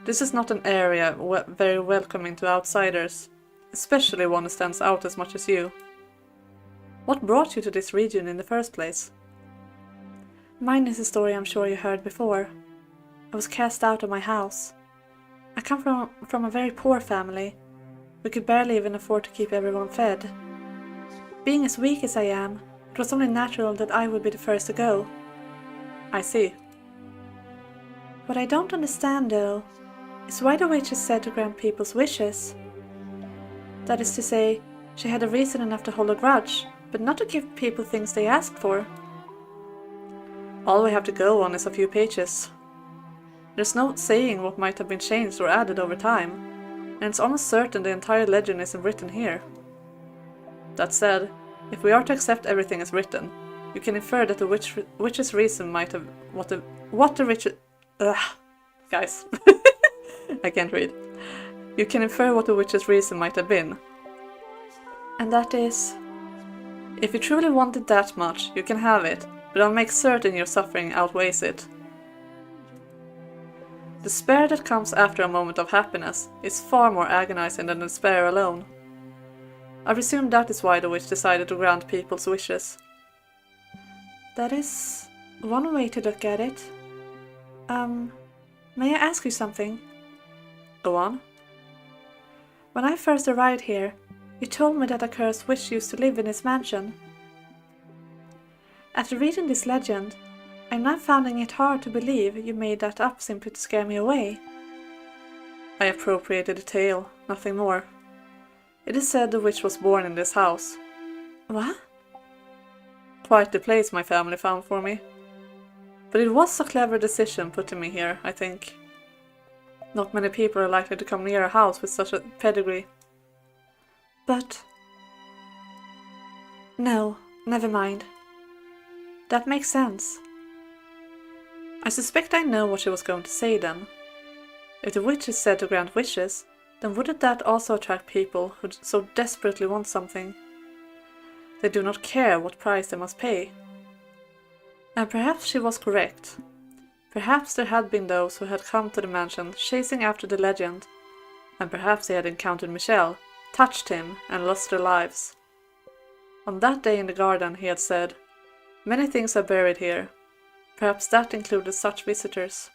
This is not an area very welcoming to outsiders, especially one who stands out as much as you. What brought you to this region in the first place? Mine is a story I'm sure you heard before. I was cast out of my house. I come from a very poor family. We could barely even afford to keep everyone fed. Being as weak as I am, it was only natural that I would be the first to go. I see. What I don't understand, though, is why the witch is said to grant people's wishes. That is to say, she had a reason enough to hold a grudge, but not to give people things they asked for. All we have to go on is a few pages. There's no saying what might have been changed or added over time, and it's almost certain the entire legend isn't written here. That said, if we are to accept everything as written, you can infer that the witch's reason might have guys, I can't read. You can infer what the witch's reason might have been. And that is, if you truly want it that much, you can have it, but I'll make certain your suffering outweighs it. Despair that comes after a moment of happiness is far more agonizing than despair alone. I presume that is why the witch decided to grant people's wishes. That is one way to look at it. May I ask you something? Go on. When I first arrived here, you told me that a cursed witch used to live in this mansion. After reading this legend, I'm now finding it hard to believe you made that up simply to scare me away. I appropriated the tale, nothing more. It is said the witch was born in this house. What? Quite the place my family found for me. But it was a clever decision putting me here, I think. Not many people are likely to come near a house with such a pedigree. But... no, never mind. That makes sense. I suspect I know what she was going to say then. If the witch is said to grant wishes, then wouldn't that also attract people who so desperately want something? They do not care what price they must pay. And perhaps she was correct. Perhaps there had been those who had come to the mansion chasing after the legend, and perhaps they had encountered Michel, touched him, and lost their lives. On that day in the garden he had said, "Many things are buried here." Perhaps that included such visitors.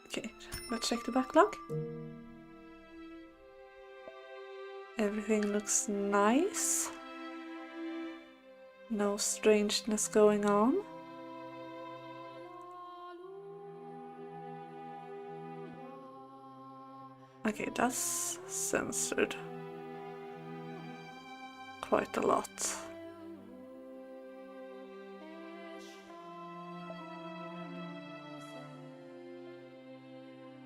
Okay, let's check the backlog. Everything looks nice. No strangeness going on. Okay, that's censored. Quite a lot.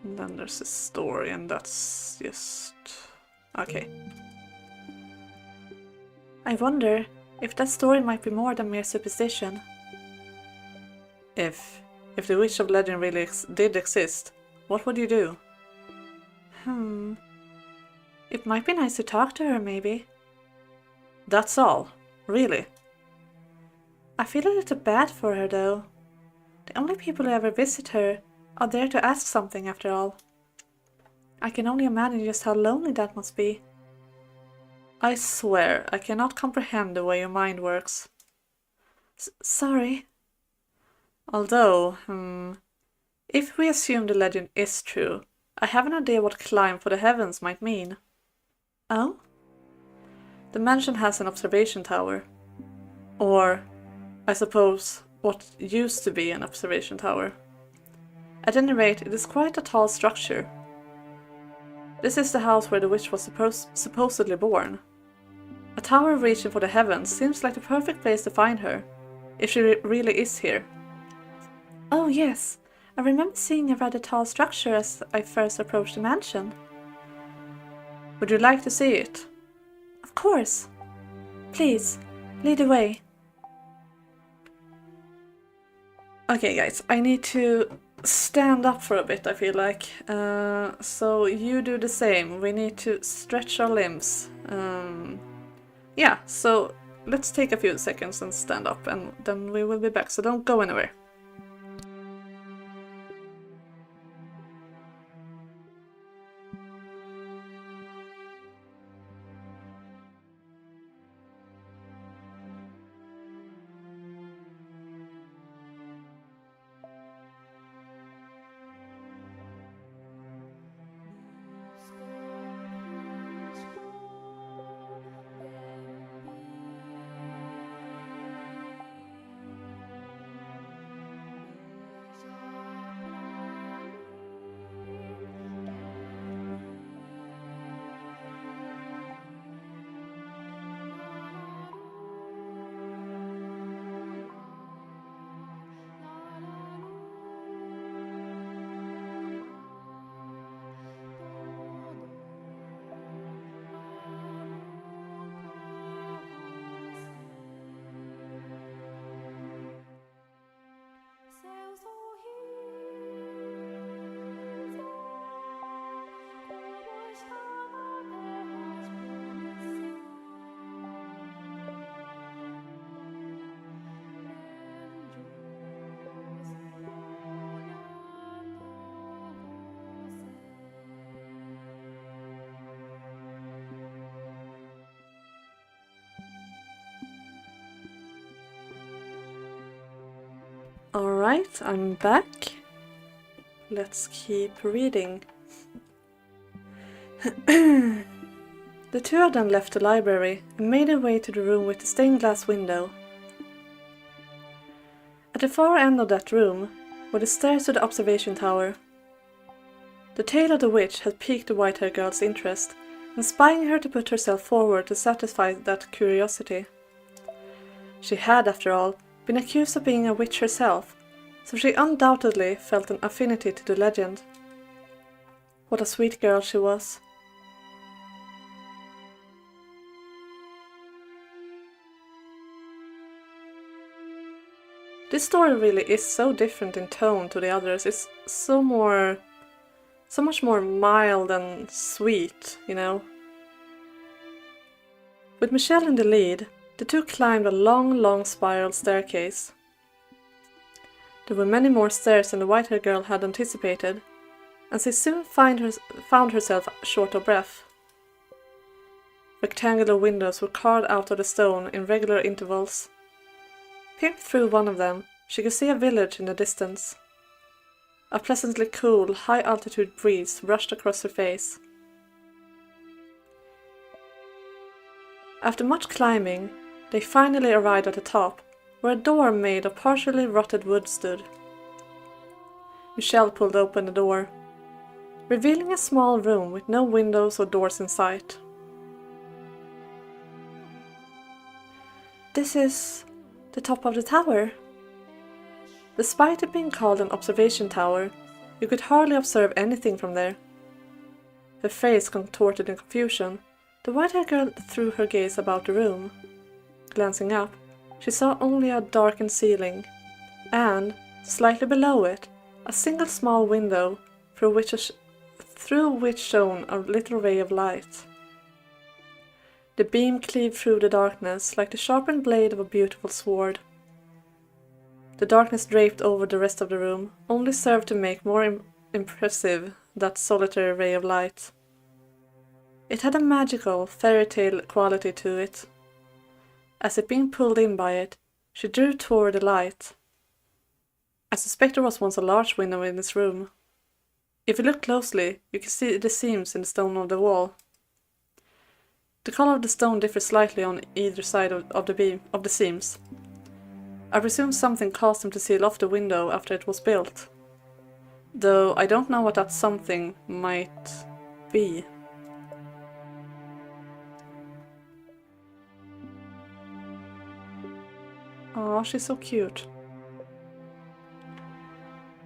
And then there's a story, and that's just... okay. I wonder if that story might be more than mere superstition. If the witch of legend really did exist, what would you do? It might be nice to talk to her, maybe. That's all, really. I feel a little bad for her, though. The only people who ever visit her are there to ask something, after all. I can only imagine just how lonely that must be. I swear, I cannot comprehend the way your mind works. Sorry. Although, if we assume the legend is true, I have an idea what climb for the heavens might mean. Oh? The mansion has an observation tower. Or, I suppose, what used to be an observation tower. At any rate, it is quite a tall structure. This is the house where the witch was supposedly born. A tower reaching for the heavens seems like the perfect place to find her, if she really is here. Oh yes, I remember seeing a rather tall structure as I first approached the mansion. Would you like to see it? Of course. Please, lead the way. Okay guys, I need to stand up for a bit, I feel like. So you do the same. We need to stretch our limbs. Yeah, so let's take a few seconds and stand up, and then we will be back, so don't go anywhere. Alright, I'm back. Let's keep reading. The two of them left the library and made their way to the room with the stained glass window. At the far end of that room were the stairs to the observation tower. The tale of the witch had piqued the white-haired girl's interest, inspiring her to put herself forward to satisfy that curiosity. She had, after all, been accused of being a witch herself, so she undoubtedly felt an affinity to the legend. What a sweet girl she was. This story really is so different in tone to the others. It's so much more mild and sweet, you know. With Michelle in the lead, the two climbed a long spiral staircase. There were many more stairs than the white-haired girl had anticipated, and she soon found herself short of breath. Rectangular windows were carved out of the stone in regular intervals. Peering through one of them, she could see a village in the distance. A pleasantly cool, high-altitude breeze brushed across her face. After much climbing, they finally arrived at the top, where a door made of partially rotted wood stood. Michelle pulled open the door, revealing a small room with no windows or doors in sight. This is the top of the tower. Despite it being called an observation tower, you could hardly observe anything from there. Her face contorted in confusion, the white-haired girl threw her gaze about the room. Glancing up, she saw only a darkened ceiling, and, slightly below it, a single small window through which through which shone a little ray of light. The beam cleaved through the darkness like the sharpened blade of a beautiful sword. The darkness draped over the rest of the room only served to make more impressive that solitary ray of light. It had a magical, fairy tale quality to it. As if being pulled in by it, she drew toward the light. I suspect there was once a large window in this room. If you look closely, you can see the seams in the stone of the wall. The color of the stone differs slightly on either side of the seams. I presume something caused them to seal off the window after it was built. Though I don't know what that something might be. Oh, she's so cute.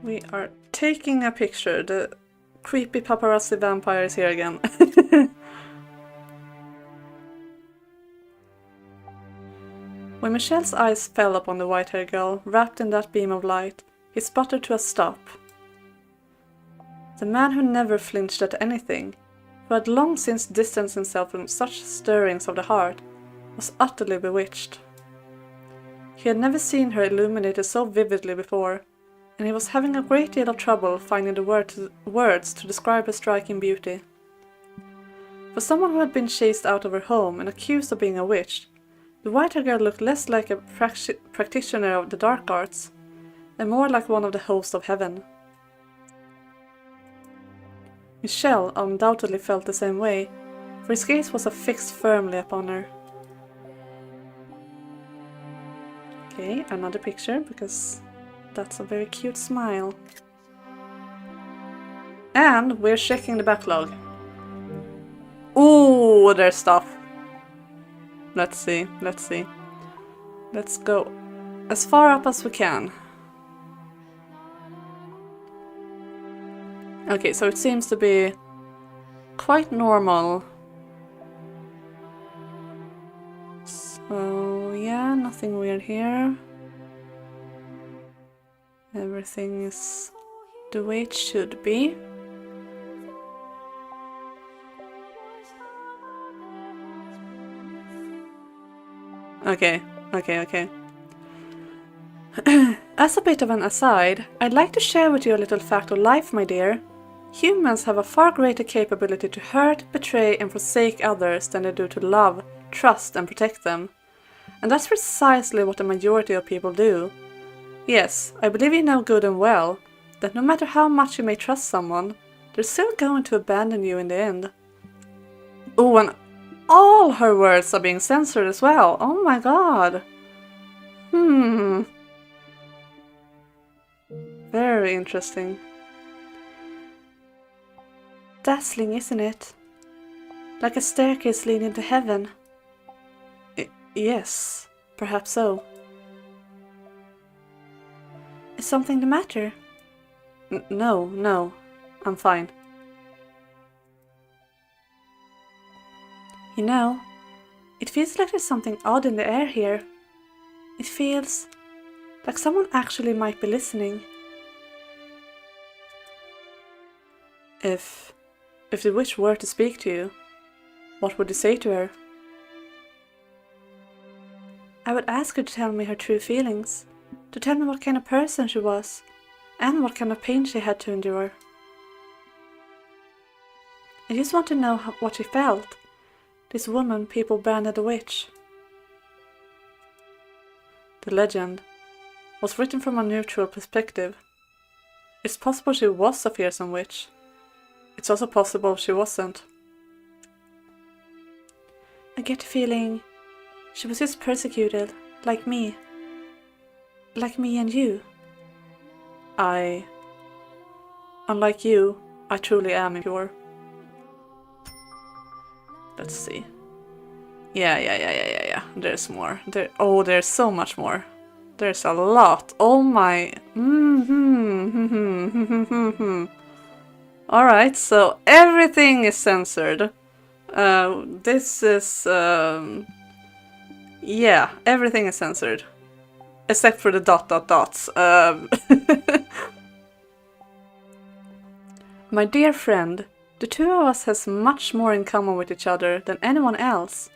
We are taking a picture. The creepy paparazzi vampire is here again. When Michelle's eyes fell upon the white-haired girl, wrapped in that beam of light, he sputtered to a stop. The man who never flinched at anything, who had long since distanced himself from such stirrings of the heart, was utterly bewitched. He had never seen her illuminated so vividly before, and he was having a great deal of trouble finding the words to describe her striking beauty. For someone who had been chased out of her home and accused of being a witch, the white-haired girl looked less like a practitioner of the dark arts, and more like one of the hosts of heaven. Michelle undoubtedly felt the same way, for his gaze was affixed firmly upon her. Okay, another picture, because that's a very cute smile. And we're checking the backlog. Ooh, there's stuff. Let's see. Let's go as far up as we can. Okay, so it seems to be quite normal. So, yeah, nothing weird here. Everything is the way it should be. Okay. As a bit of an aside, I'd like to share with you a little fact of life, my dear. Humans have a far greater capability to hurt, betray and forsake others than they do to love, trust and protect them. And that's precisely what the majority of people do. Yes, I believe you know good and well that no matter how much you may trust someone, they're still going to abandon you in the end. Oh, and all her words are being censored as well. Oh my god. Very interesting. Dazzling, isn't it? Like a staircase leading to heaven. Yes, perhaps so. Is something the matter? No, I'm fine. You know, it feels like there's something odd in the air here. It feels like someone actually might be listening. If the witch were to speak to you, what would you say to her? I would ask her to tell me her true feelings, to tell me what kind of person she was, and what kind of pain she had to endure. I just want to know what she felt, this woman people branded a witch. The legend was written from a neutral perspective. It's possible she was a fearsome witch. It's also possible she wasn't. I get the feeling she was just persecuted, like me. Like me and you. Unlike you, I truly am impure. Let's see. Yeah. There's more. There's so much more. There's a lot. Oh my. Alright, so everything is censored. This is... yeah, everything is censored. Except for the ... My dear friend, The two of us has much more in common with each other than anyone else.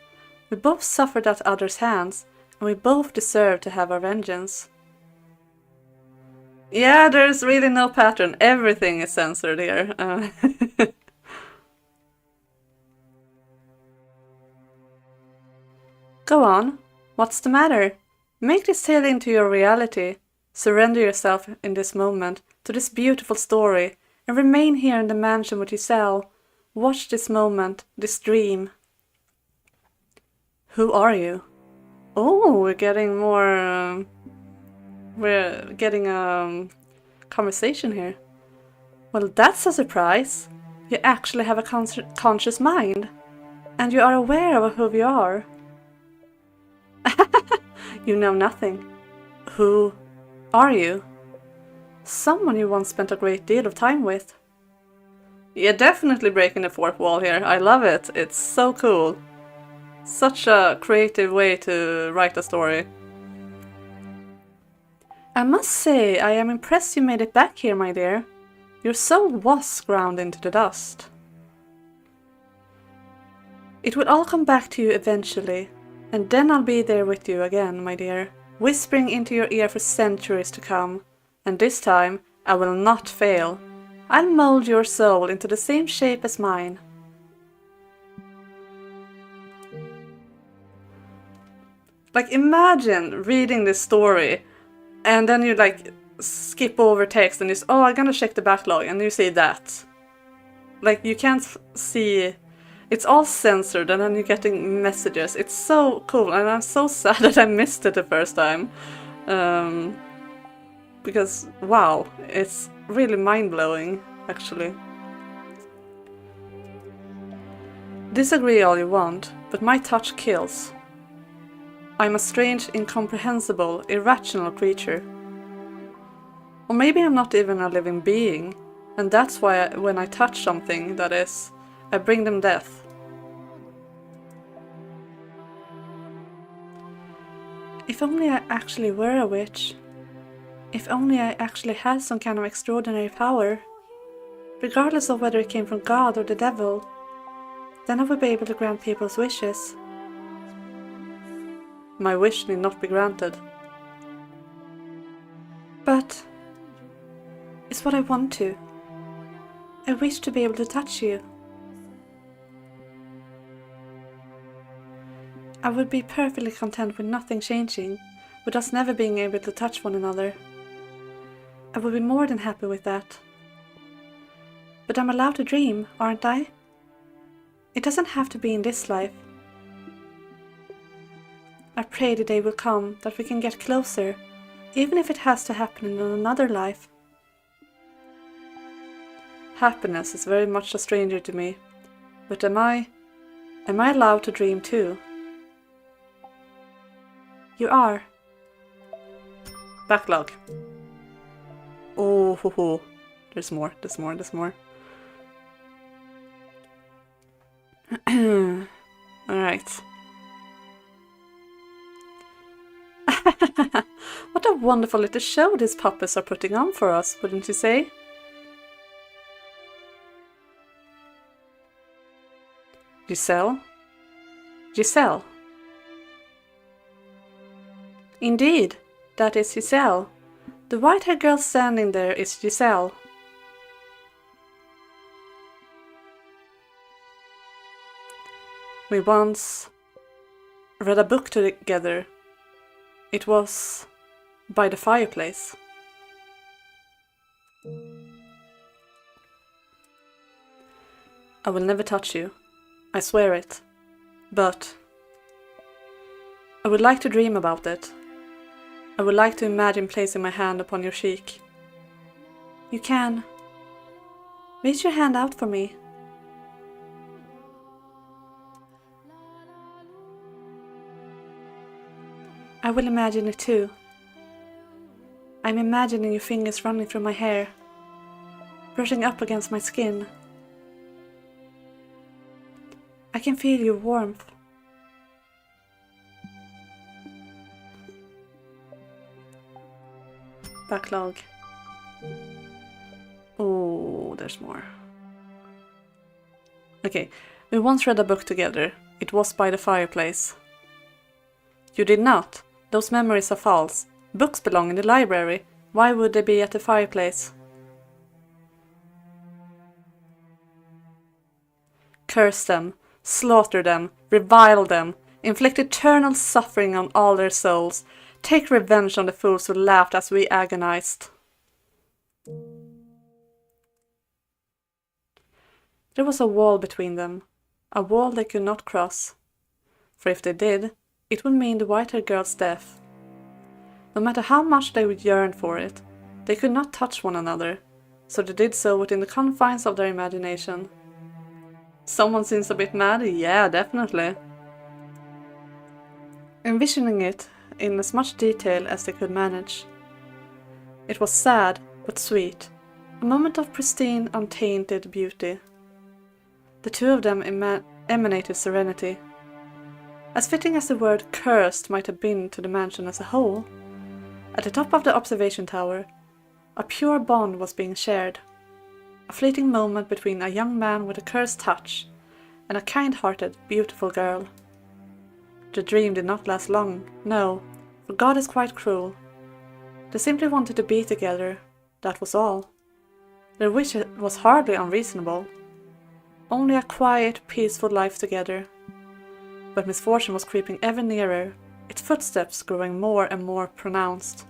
We both suffered at others' hands, and we both deserve to have our vengeance. Yeah, there's really no pattern. Everything is censored here. Go on. What's the matter? Make this tale into your reality. Surrender yourself in this moment to this beautiful story and remain here in the mansion with Giselle. Watch this moment, this dream. Who are you? Oh, we're getting more... we're getting a conversation here. Well, that's a surprise. You actually have a conscious mind. And you are aware of who you are. You know nothing. Who are you? Someone you once spent a great deal of time with. You're definitely breaking the fourth wall here. I love it. It's so cool. Such a creative way to write a story. I must say, I am impressed you made it back here, my dear. Your soul was ground into the dust. It will all come back to you eventually, and then I'll be there with you again, my dear, whispering into your ear for centuries to come. And this time, I will not fail. I'll mold your soul into the same shape as mine. Like, imagine reading this story, and then you like skip over text and you say, oh, I'm gonna check the backlog, and you see that. Like, you can't see, it's all censored, and then you're getting messages. It's so cool, and I'm so sad that I missed it the first time. Because, wow, it's really mind-blowing, actually. Disagree all you want, but my touch kills. I'm a strange, incomprehensible, irrational creature. Or maybe I'm not even a living being, and that's why when I touch something, that is, I bring them death. If only I actually were a witch. If only I actually had some kind of extraordinary power, regardless of whether it came from God or the devil, then I would be able to grant people's wishes. My wish need not be granted. But it's what I want to. I wish to be able to touch you. I would be perfectly content with nothing changing, with us never being able to touch one another. I would be more than happy with that. But I'm allowed to dream, aren't I? It doesn't have to be in this life. I pray the day will come that we can get closer, even if it has to happen in another life. Happiness is very much a stranger to me, but am I allowed to dream too? You are. Backlog. Oh, ho, ho. There's more, there's more, there's more. Alright. What a wonderful little show these puppets are putting on for us, wouldn't you say? Giselle? Giselle? Indeed, that is Giselle. The white-haired girl standing there is Giselle. We once read a book together. It was by the fireplace. I will never touch you. I swear it. But I would like to dream about it. I would like to imagine placing my hand upon your cheek. You can. Reach your hand out for me. I will imagine it too. I'm imagining your fingers running through my hair, brushing up against my skin. I can feel your warmth. Backlog. Oh, there's more. Okay, we once read a book together. It was by the fireplace. You did not. Those memories are false. Books belong in the library. Why would they be at the fireplace? Curse them, slaughter them, revile them, inflict eternal suffering on all their souls. Take revenge on the fools who laughed as we agonized. There was a wall between them, a wall they could not cross. For if they did, it would mean the white-haired girl's death. No matter how much they would yearn for it, they could not touch one another, so they did so within the confines of their imagination. Someone seems a bit mad? Yeah, definitely. Envisioning it in as much detail as they could manage. It was sad, but sweet, a moment of pristine, untainted beauty. The two of them emanated serenity. As fitting as the word cursed might have been to the mansion as a whole, at the top of the observation tower, a pure bond was being shared. A fleeting moment between a young man with a cursed touch and a kind-hearted, beautiful girl. The dream did not last long, no, for God is quite cruel. They simply wanted to be together, that was all. Their wish was hardly unreasonable. Only a quiet, peaceful life together. But misfortune was creeping ever nearer, its footsteps growing more and more pronounced.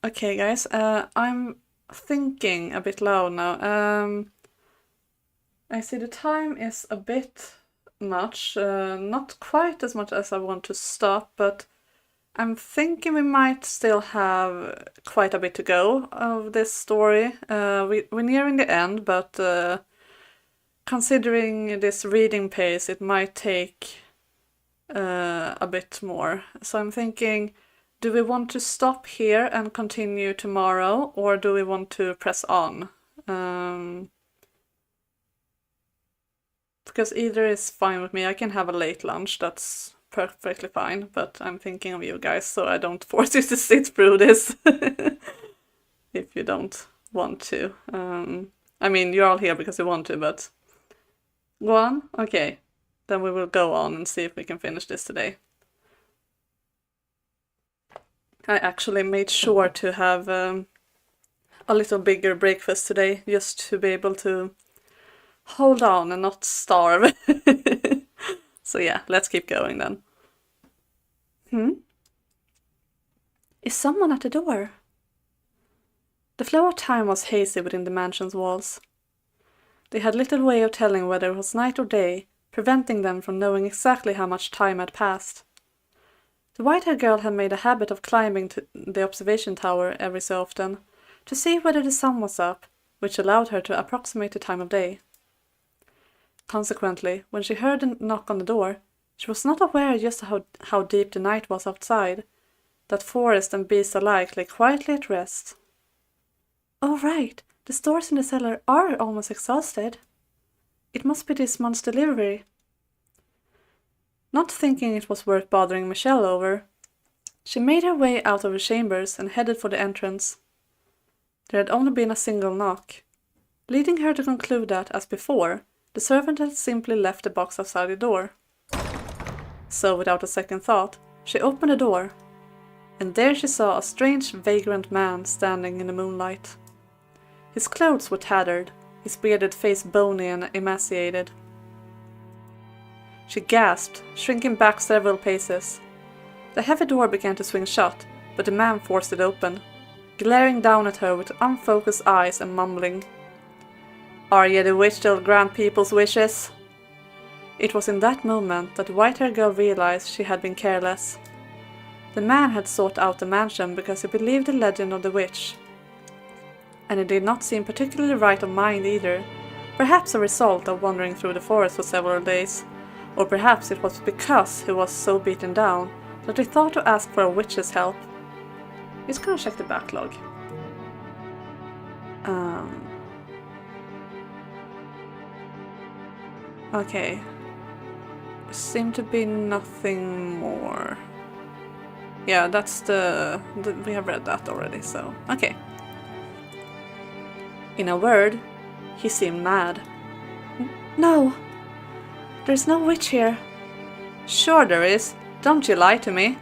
Okay, guys, I'm thinking a bit loud now. I see the time is a bit much, not quite as much as I want to stop, but I'm thinking we might still have quite a bit to go of this story. We're nearing the end, but considering this reading pace, it might take a bit more. So I'm thinking, do we want to stop here and continue tomorrow, or do we want to press on? Because either is fine with me. I can have a late lunch, that's perfectly fine, but I'm thinking of you guys, so I don't force you to sit through this if you don't want to. I mean, you're all here because you want to, but go on? Okay, then we will go on and see if we can finish this today. I actually made sure to have a little bigger breakfast today, just to be able to hold on and not starve. So yeah, let's keep going then. Is someone at the door? The flow of time was hazy within the mansion's walls. They had little way of telling whether it was night or day, preventing them from knowing exactly how much time had passed. The white-haired girl had made a habit of climbing to the observation tower every so often, to see whether the sun was up, which allowed her to approximate the time of day. Consequently, when she heard a knock on the door, she was not aware just how deep the night was outside, that forest and beast alike lay quietly at rest. Oh right, the stores in the cellar are almost exhausted. It must be this month's delivery. Not thinking it was worth bothering Michelle over, she made her way out of the chambers and headed for the entrance. There had only been a single knock, leading her to conclude that, as before, the servant had simply left the box outside the door. So, without a second thought, she opened the door, and there she saw a strange, vagrant man standing in the moonlight. His clothes were tattered, his bearded face bony and emaciated. She gasped, shrinking back several paces. The heavy door began to swing shut, but the man forced it open, glaring down at her with unfocused eyes and mumbling, "Are ye the witch that'll grant people's wishes?" It was in that moment that the white-haired girl realized she had been careless. The man had sought out the mansion because he believed the legend of the witch. And he did not seem particularly right of mind either, perhaps a result of wandering through the forest for several days, or perhaps it was because he was so beaten down that he thought to ask for a witch's help. Just gonna check the backlog. Okay. seem to be nothing more. Yeah, that's we have read that already, so okay. In a word, he seemed mad. No, there's no witch here. Sure there is. Don't you lie to me.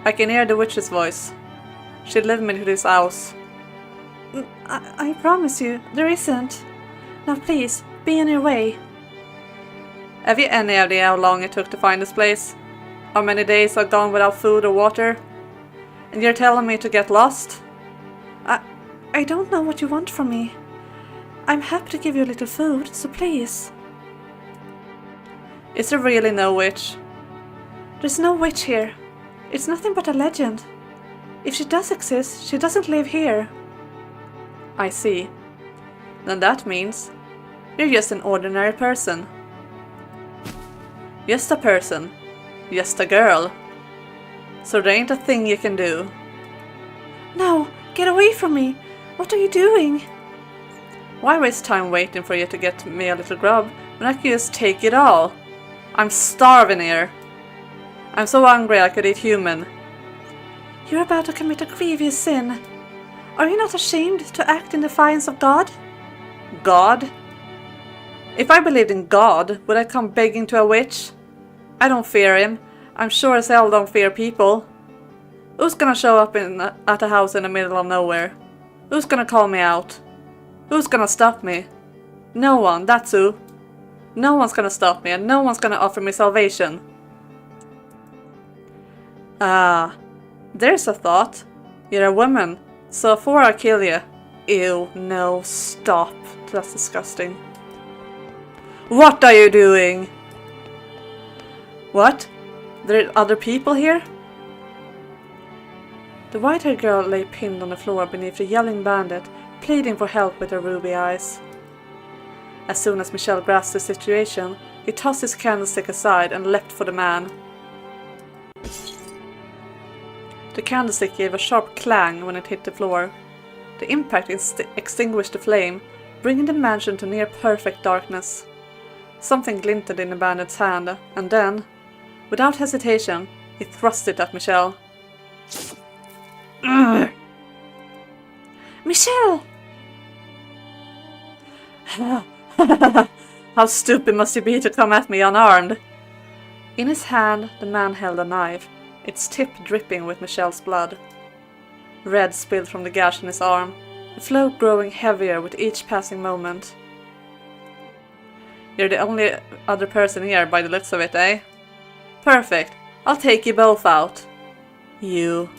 I can hear the witch's voice. She led me to this house. I promise you, there isn't. Now please, be on your way. Have you any idea how long it took to find this place? How many days I've gone without food or water? And you're telling me to get lost? I don't know what you want from me. I'm happy to give you a little food, so please. Is there really no witch? There's no witch here. It's nothing but a legend. If she does exist, she doesn't live here. I see. Then that means you're just an ordinary person. Just a person. Just a girl. So there ain't a thing you can do. No, get away from me. What are you doing? Why waste time waiting for you to get me a little grub when I could just take it all? I'm starving here. I'm so hungry I could eat human. You're about to commit a grievous sin. Are you not ashamed to act in defiance of God? God? If I believed in God, would I come begging to a witch? I don't fear him. I'm sure as hell don't fear people. Who's gonna show up at a house in the middle of nowhere? Who's gonna call me out? Who's gonna stop me? No one, that's who. No one's gonna stop me and no one's gonna offer me salvation. Ah, there's a thought. You're a woman, so before I kill you... Ew, no, stop. That's disgusting. What are you doing? What? There are other people here? The white-haired girl lay pinned on the floor beneath the yelling bandit, pleading for help with her ruby eyes. As soon as Michel grasped the situation, he tossed his candlestick aside and leapt for the man. The candlestick gave a sharp clang when it hit the floor. The impact extinguished the flame, bringing the mansion to near-perfect darkness. Something glinted in the bandit's hand, and then, without hesitation, he thrust it at Michel. Michel! How stupid must you be to come at me unarmed? In his hand, the man held a knife, its tip dripping with Michel's blood. Red spilled from the gash in his arm, the flow growing heavier with each passing moment. You're the only other person here by the looks of it, eh? Perfect. I'll take you both out. You...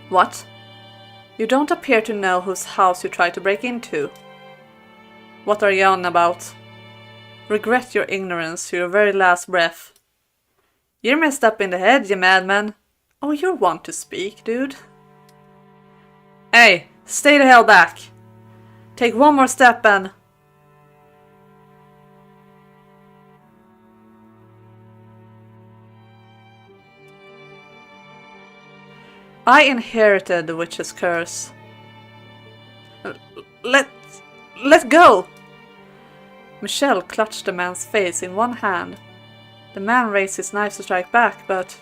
What? You don't appear to know whose house you tried to break into. What are you on about? Regret your ignorance to your very last breath. You're messed up in the head, you madman. Oh, you're one to speak, dude. Hey, stay the hell back. Take one more step and... I inherited the witch's curse. Let go! Michel clutched the man's face in one hand. The man raised his knife to strike back, but...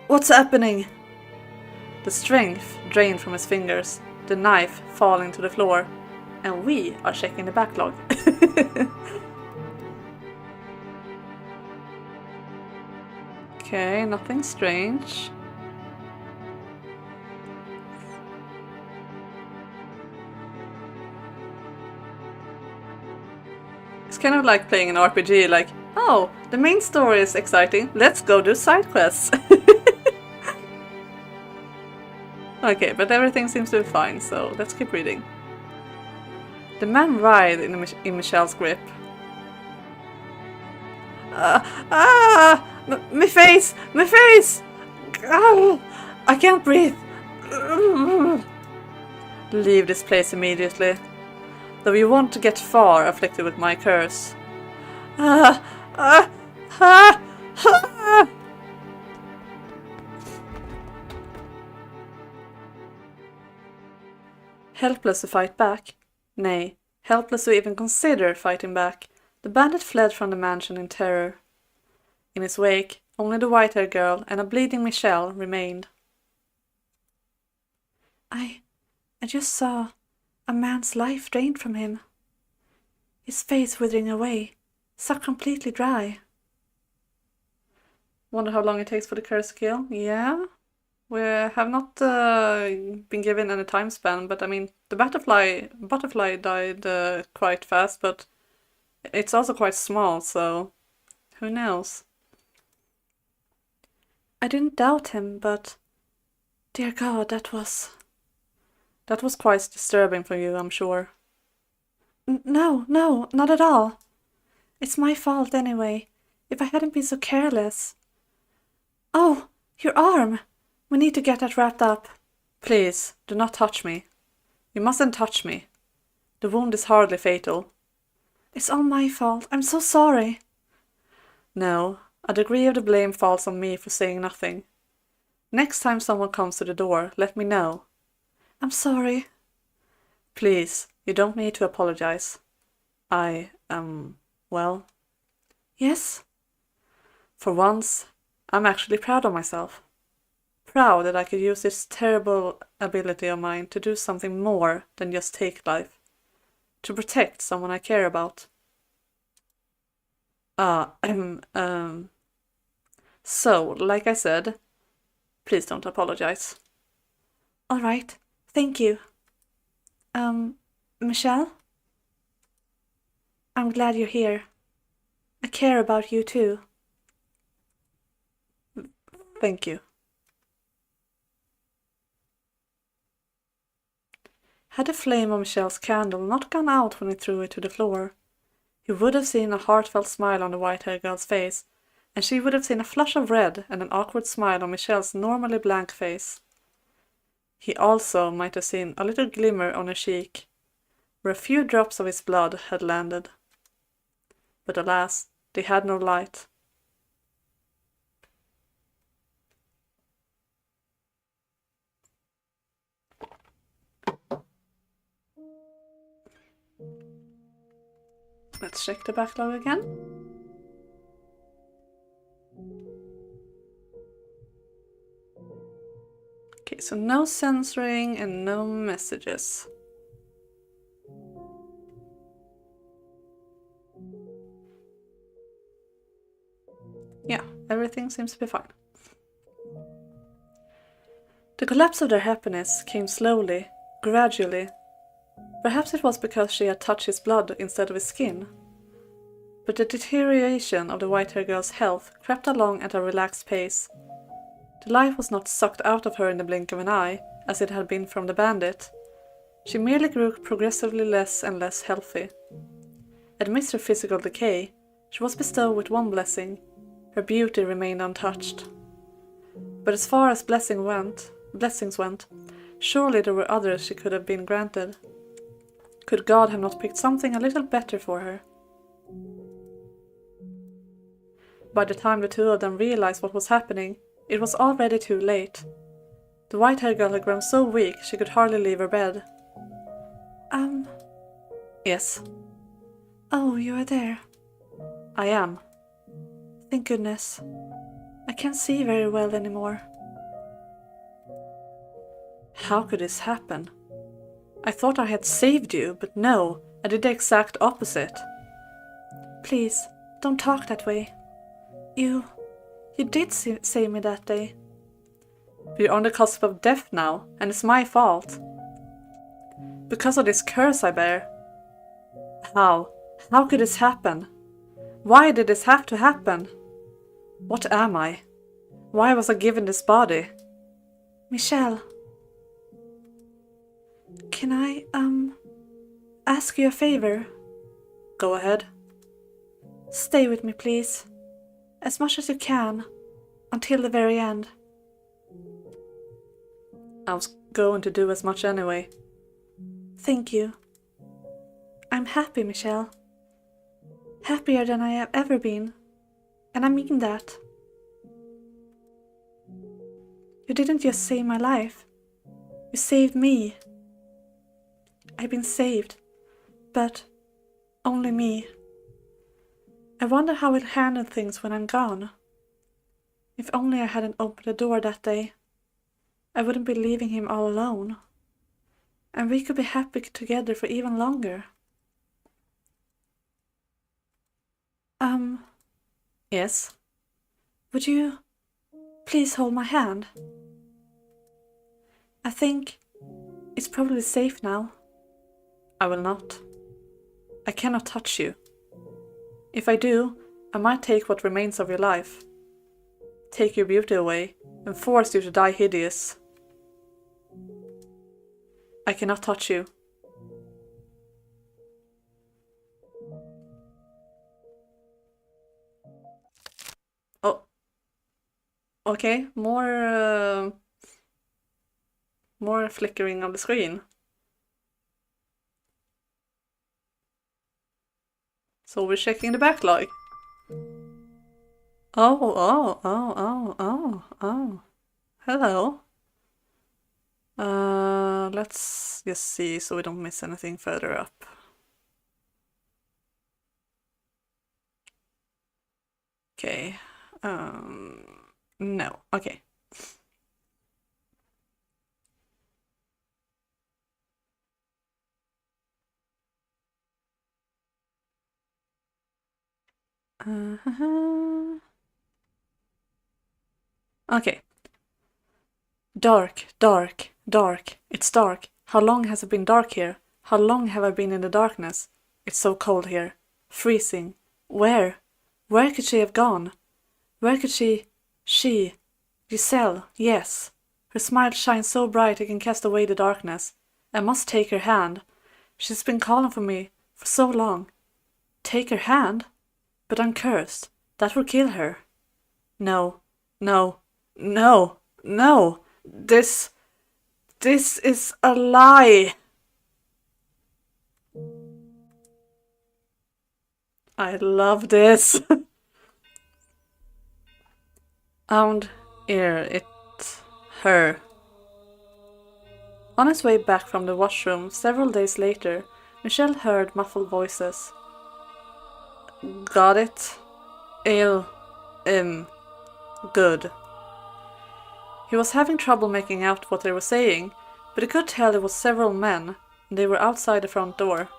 What's happening? The strength drained from his fingers, the knife falling to the floor, and we are checking the backlog. Okay, nothing strange. It's kind of like playing an RPG, like, oh, the main story is exciting, let's go do side quests. Okay, but everything seems to be fine, so let's keep reading. The man writhed in Michel's grip. My face! My face! Oh, I can't breathe. Leave this place immediately. Though you won't get far afflicted with my curse. The Helpless to fight back, nay, helpless to even consider fighting back, the bandit fled from the mansion in terror. In his wake, only the white-haired girl and a bleeding Michelle remained. I just saw a man's life drained from him. His face withering away, sucked completely dry. Wonder how long it takes for the curse to kill? Yeah, we have not been given any time span, but I mean, the butterfly died quite fast, but it's also quite small, so who knows? I didn't doubt him, but dear God, that was quite disturbing for you, I'm sure. No, not at all. It's my fault anyway, if I hadn't been so careless. Oh, your arm! We need to get that wrapped up. Please, do not touch me. You mustn't touch me. The wound is hardly fatal. It's all my fault. I'm so sorry. No, a degree of the blame falls on me for saying nothing. Next time someone comes to the door, let me know. I'm sorry. Please, you don't need to apologize. Well... Yes? For once, I'm actually proud of myself. Proud that I could use this terrible ability of mine to do something more than just take life. To protect someone I care about. So, like I said, please don't apologize. All right, thank you. Michelle? I'm glad you're here. I care about you too. Thank you. Had the flame of Michelle's candle not gone out when he threw it to the floor, you would have seen a heartfelt smile on the white-haired girl's face, and she would have seen a flush of red and an awkward smile on Michelle's normally blank face. He also might have seen a little glimmer on her cheek, where a few drops of his blood had landed. But alas, they had no light. Let's check the backlog again. Okay, so no censoring and no messages. Yeah, everything seems to be fine. The collapse of their happiness came slowly, gradually. Perhaps it was because she had touched his blood instead of his skin. But the deterioration of the white-haired girl's health crept along at a relaxed pace. The life was not sucked out of her in the blink of an eye, as it had been from the bandit. She merely grew progressively less and less healthy. Amidst her physical decay, she was bestowed with one blessing. Her beauty remained untouched. But as far as blessings went, surely there were others she could have been granted. Could God have not picked something a little better for her? By the time the two of them realized what was happening, it was already too late. The white-haired girl had grown so weak she could hardly leave her bed. Yes. Oh, you are there. I am. Thank goodness. I can't see very well anymore. How could this happen? I thought I had saved you, but no, I did the exact opposite. Please, don't talk that way. You did save me that day. You're on the cusp of death now, and it's my fault. Because of this curse I bear. How? How could this happen? Why did this have to happen? What am I? Why was I given this body? Michelle. Can I, ask you a favor? Go ahead. Stay with me, please. As much as you can. Until the very end. I was going to do as much anyway. Thank you. I'm happy, Michelle. Happier than I have ever been. And I mean that. You didn't just save my life. You saved me. I've been saved. But only me. I wonder how he'll handle things when I'm gone. If only I hadn't opened the door that day, I wouldn't be leaving him all alone. And we could be happy together for even longer. Yes? Would you please hold my hand? I think it's probably safe now. I will not. I cannot touch you. If I do, I might take what remains of your life. Take your beauty away and force you to die hideous. I cannot touch you. Oh. Okay, more flickering on the screen. So we're checking the backlog. Oh. Hello. Let's just see so we don't miss anything further up. Okay. No. Okay. Okay. Dark, dark, dark. It's dark. How long has it been dark here? How long have I been in the darkness? It's so cold here. Freezing. Where? Where could she have gone? Where could she... Giselle, yes. Her smile shines so bright it can cast away the darkness. I must take her hand. She's been calling for me for so long. Take her hand? But I'm cursed. That will kill her. No. This is a lie. I love this. And it her. On his way back from the washroom several days later, Michel heard muffled voices. Got it? Good. He was having trouble making out what they were saying, but he could tell it was several men, and they were outside the front door.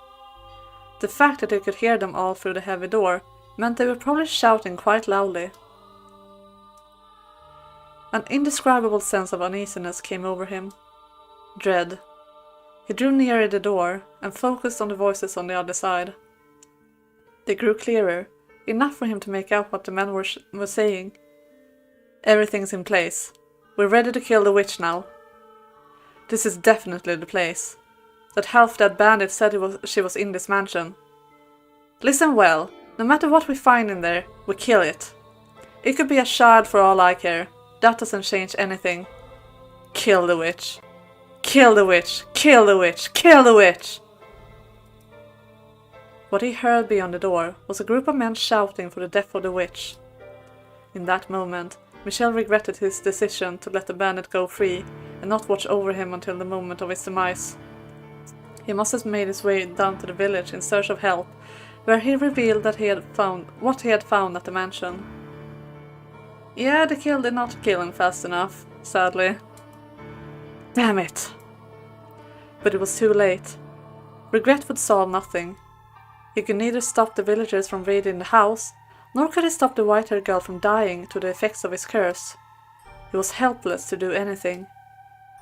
The fact that he could hear them all through the heavy door meant they were probably shouting quite loudly. An indescribable sense of uneasiness came over him. Dread. He drew nearer the door and focused on the voices on the other side. They grew clearer, enough for him to make out what the men were saying. Everything's in place. We're ready to kill the witch now. This is definitely the place. That half-dead bandit said she was in this mansion. Listen well, no matter what we find in there, we kill it. It could be a child for all I care. That doesn't change anything. Kill the witch. Kill the witch! Kill the witch! Kill the witch! What he heard beyond the door was a group of men shouting for the death of the witch. In that moment, Michel regretted his decision to let the bandit go free and not watch over him until the moment of his demise. He must have made his way down to the village in search of help, where he revealed that he had found what he had found at the mansion. Yeah, the kill did not kill him fast enough, sadly. Damn it! But it was too late. Regret would solve nothing. He could neither stop the villagers from raiding the house, nor could he stop the white-haired girl from dying to the effects of his curse. He was helpless to do anything.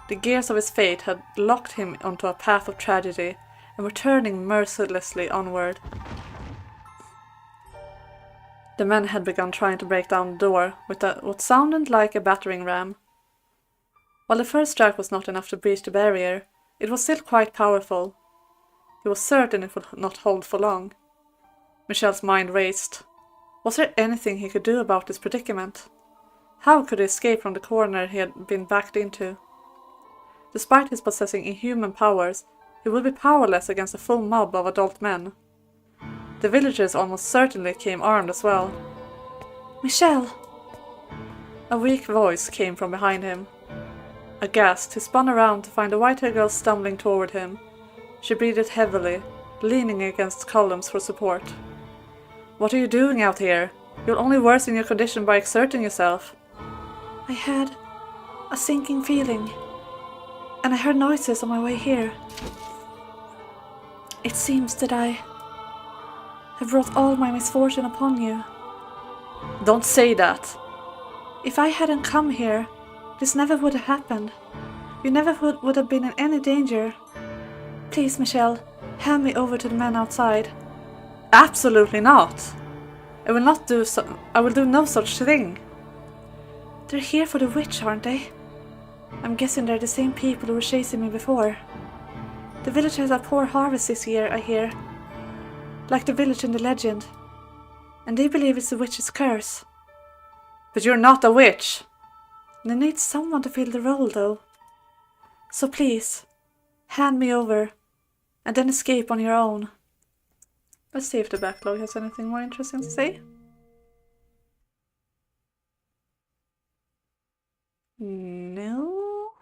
The gears of his fate had locked him onto a path of tragedy and were turning mercilessly onward. The men had begun trying to break down the door with what sounded like a battering ram. While the first strike was not enough to breach the barrier, it was still quite powerful. He was certain it would not hold for long. Michel's mind raced. Was there anything he could do about this predicament? How could he escape from the corner he had been backed into? Despite his possessing inhuman powers, he would be powerless against a full mob of adult men. The villagers almost certainly came armed as well. Michel! A weak voice came from behind him. Aghast, he spun around to find the white-haired girl stumbling toward him. She breathed heavily, leaning against columns for support. "What are you doing out here? You'll only worsen your condition by exerting yourself." "I had a sinking feeling, and I heard noises on my way here. It seems that I have brought all my misfortune upon you." "Don't say that!" "If I hadn't come here, this never would have happened. You never would have been in any danger. Please, Michelle, hand me over to the men outside." "Absolutely not! I will do no such thing." "They're here for the witch, aren't they? I'm guessing they're the same people who were chasing me before. The village has a poor harvest this year, I hear. Like the village in the legend. And they believe it's the witch's curse." "But you're not a witch!" "They need someone to fill the role, though. So please, hand me over, and then escape on your own." Let's see if the backlog has anything more interesting to say. No.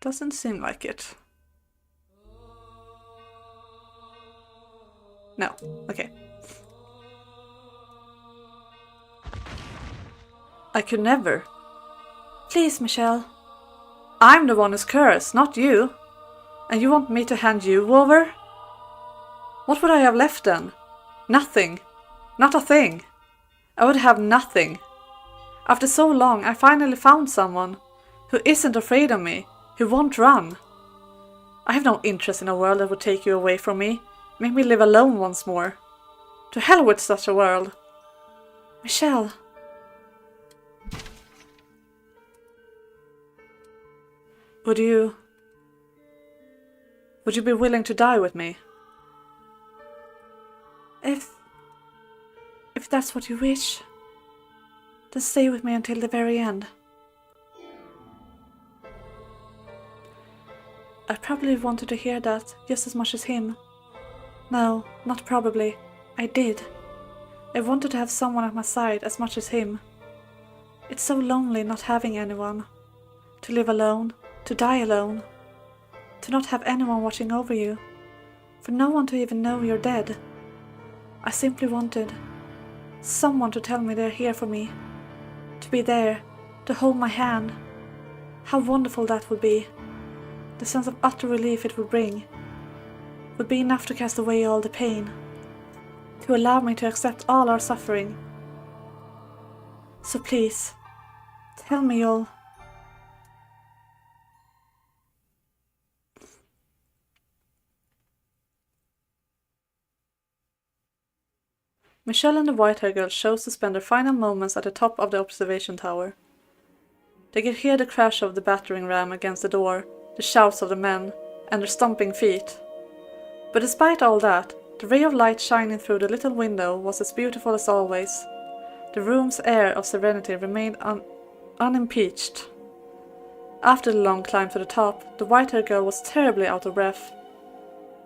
Doesn't seem like it. No. Okay. "I could never." "Please, Michelle." "I'm the one who's cursed, not you. And you want me to hand you over? What would I have left then? Nothing. Not a thing. I would have nothing. After so long, I finally found someone who isn't afraid of me, who won't run. I have no interest in a world that would take you away from me, make me live alone once more. To hell with such a world." "Michelle." Would you be willing to die with me?" If that's what you wish, then stay with me until the very end." I probably wanted to hear that just as much as him. No, not probably. I did. I wanted to have someone at my side as much as him. It's so lonely not having anyone. To live alone, to die alone. To not have anyone watching over you. For no one to even know you're dead. I simply wanted someone to tell me they're here for me. To be there, to hold my hand. How wonderful that would be. The sense of utter relief it would bring would be enough to cast away all the pain. To allow me to accept all our suffering. So please, tell me you'll... Michelle and the white-haired girl chose to spend their final moments at the top of the observation tower. They could hear the crash of the battering ram against the door, the shouts of the men, and their stomping feet. But despite all that, the ray of light shining through the little window was as beautiful as always. The room's air of serenity remained unimpeached. After the long climb to the top, the white-haired girl was terribly out of breath.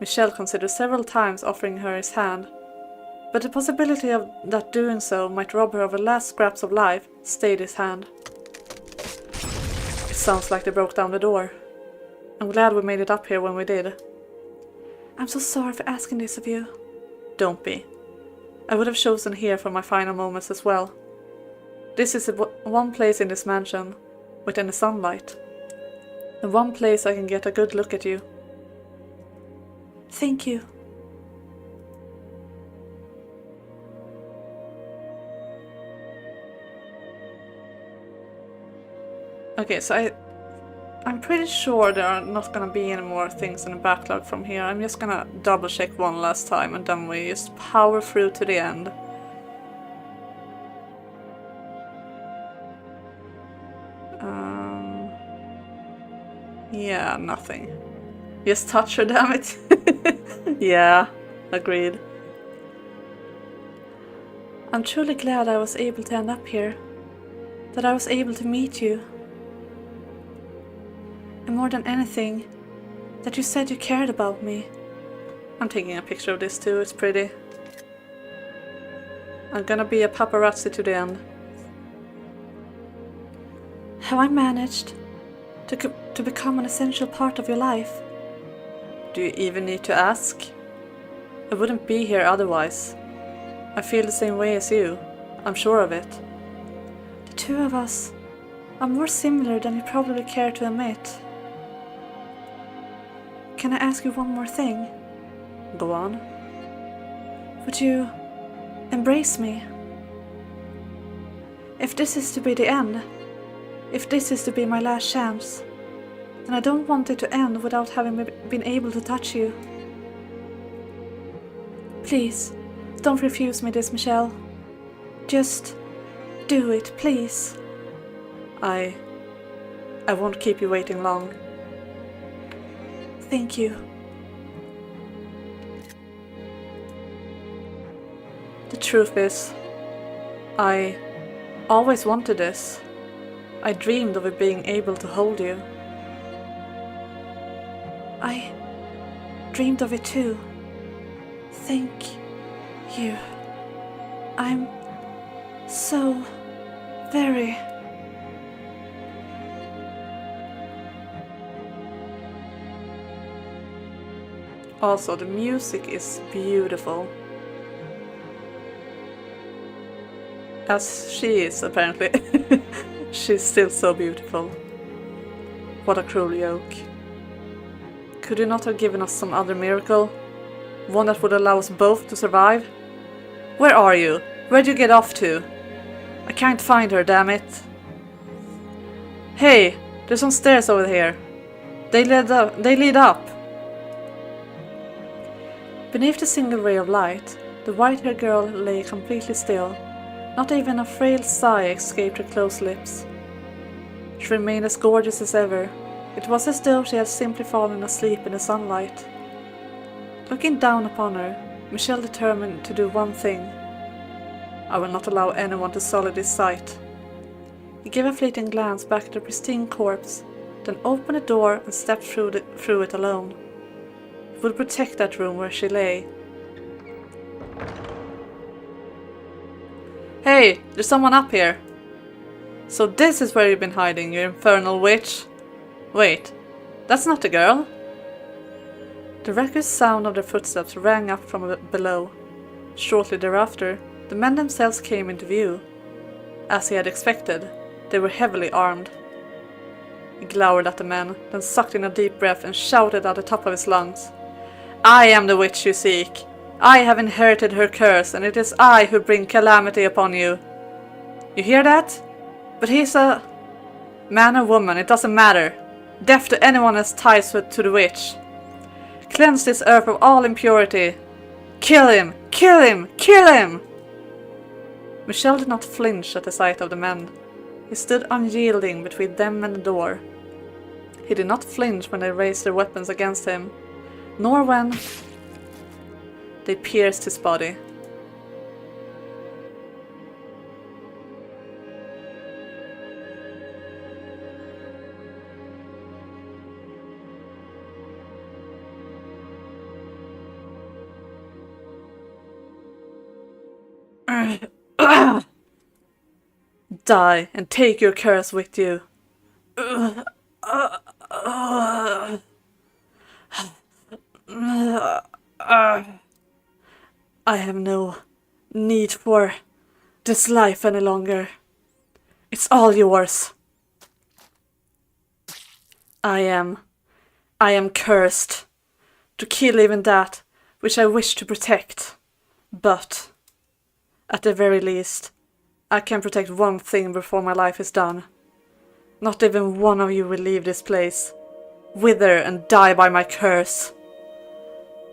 Michelle considered several times offering her his hand, but the possibility of that doing so might rob her of her last scraps of life stayed his hand. It sounds like they broke down the door. I'm glad we made it up here when we did. I'm so sorry for asking this of you. Don't be. I would have chosen here for my final moments as well. This is the one place in this mansion with any sunlight. The one place I can get a good look at you. Thank you. Okay, so I'm pretty sure there are not gonna be any more things in the backlog from here. I'm just gonna double check one last time and then we just power through to the end. Yeah, nothing. Just touch her, damn it. Yeah, agreed. I'm truly glad I was able to end up here. That I was able to meet you. And more than anything, that you said you cared about me. I'm taking a picture of this too, it's pretty. I'm gonna be a paparazzi to the end. Have I managed to become an essential part of your life? Do you even need to ask? I wouldn't be here otherwise. I feel the same way as you. I'm sure of it. The two of us are more similar than you probably care to admit. Can I ask you one more thing? Go on. Would you embrace me? If this is to be the end, if this is to be my last chance, then I don't want it to end without having been able to touch you. Please, don't refuse me this, Michelle. Just do it, please. I won't keep you waiting long. Thank you. The truth is, I always wanted this. I dreamed of it being able to hold you. I dreamed of it too. Thank you. I'm so very... Also, the music is beautiful. As she is, apparently. She's still so beautiful. What a cruel joke. Could you not have given us some other miracle? One that would allow us both to survive? Where are you? Where'd you get off to? I can't find her, damn it. Hey, there's some stairs over here. They lead up. Beneath the single ray of light, the white-haired girl lay completely still. Not even a frail sigh escaped her closed lips. She remained as gorgeous as ever. It was as though she had simply fallen asleep in the sunlight. Looking down upon her, Michelle determined to do one thing. I will not allow anyone to sully this sight. He gave a fleeting glance back at the pristine corpse, then opened the door and stepped through it alone. He would protect that room where she lay. Hey, there's someone up here. So this is where you've been hiding, you infernal witch. Wait, that's not the girl. The reckless sound of their footsteps rang up from below. Shortly thereafter, the men themselves came into view. As he had expected, they were heavily armed. He glowered at the men, then sucked in a deep breath and shouted at the top of his lungs. I am the witch you seek. I have inherited her curse, and it is I who bring calamity upon you. You hear that? But he's a... man or woman, it doesn't matter. Deaf to anyone as ties to the witch. Cleanse this earth of all impurity. Kill him! Kill him! Kill him! Michelle did not flinch at the sight of the men. He stood unyielding between them and the door. He did not flinch when they raised their weapons against him, nor when they pierced his body. Die and take your curse with you. I have no need for this life any longer. It's all yours. I am cursed to kill even that which I wish to protect. But, at the very least, I can protect one thing before my life is done. Not even one of you will leave this place. Wither and die by my curse.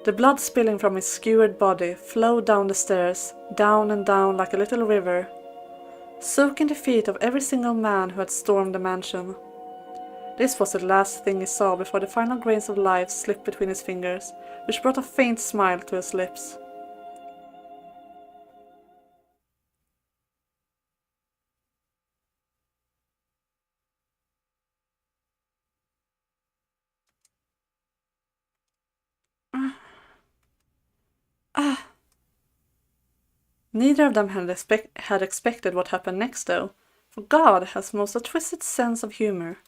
The blood spilling from his skewered body flowed down the stairs, down and down like a little river, soaking the feet of every single man who had stormed the mansion. This was the last thing he saw before the final grains of life slipped between his fingers, which brought a faint smile to his lips. Neither of them had expected what happened next, though, for God has most a twisted sense of humor.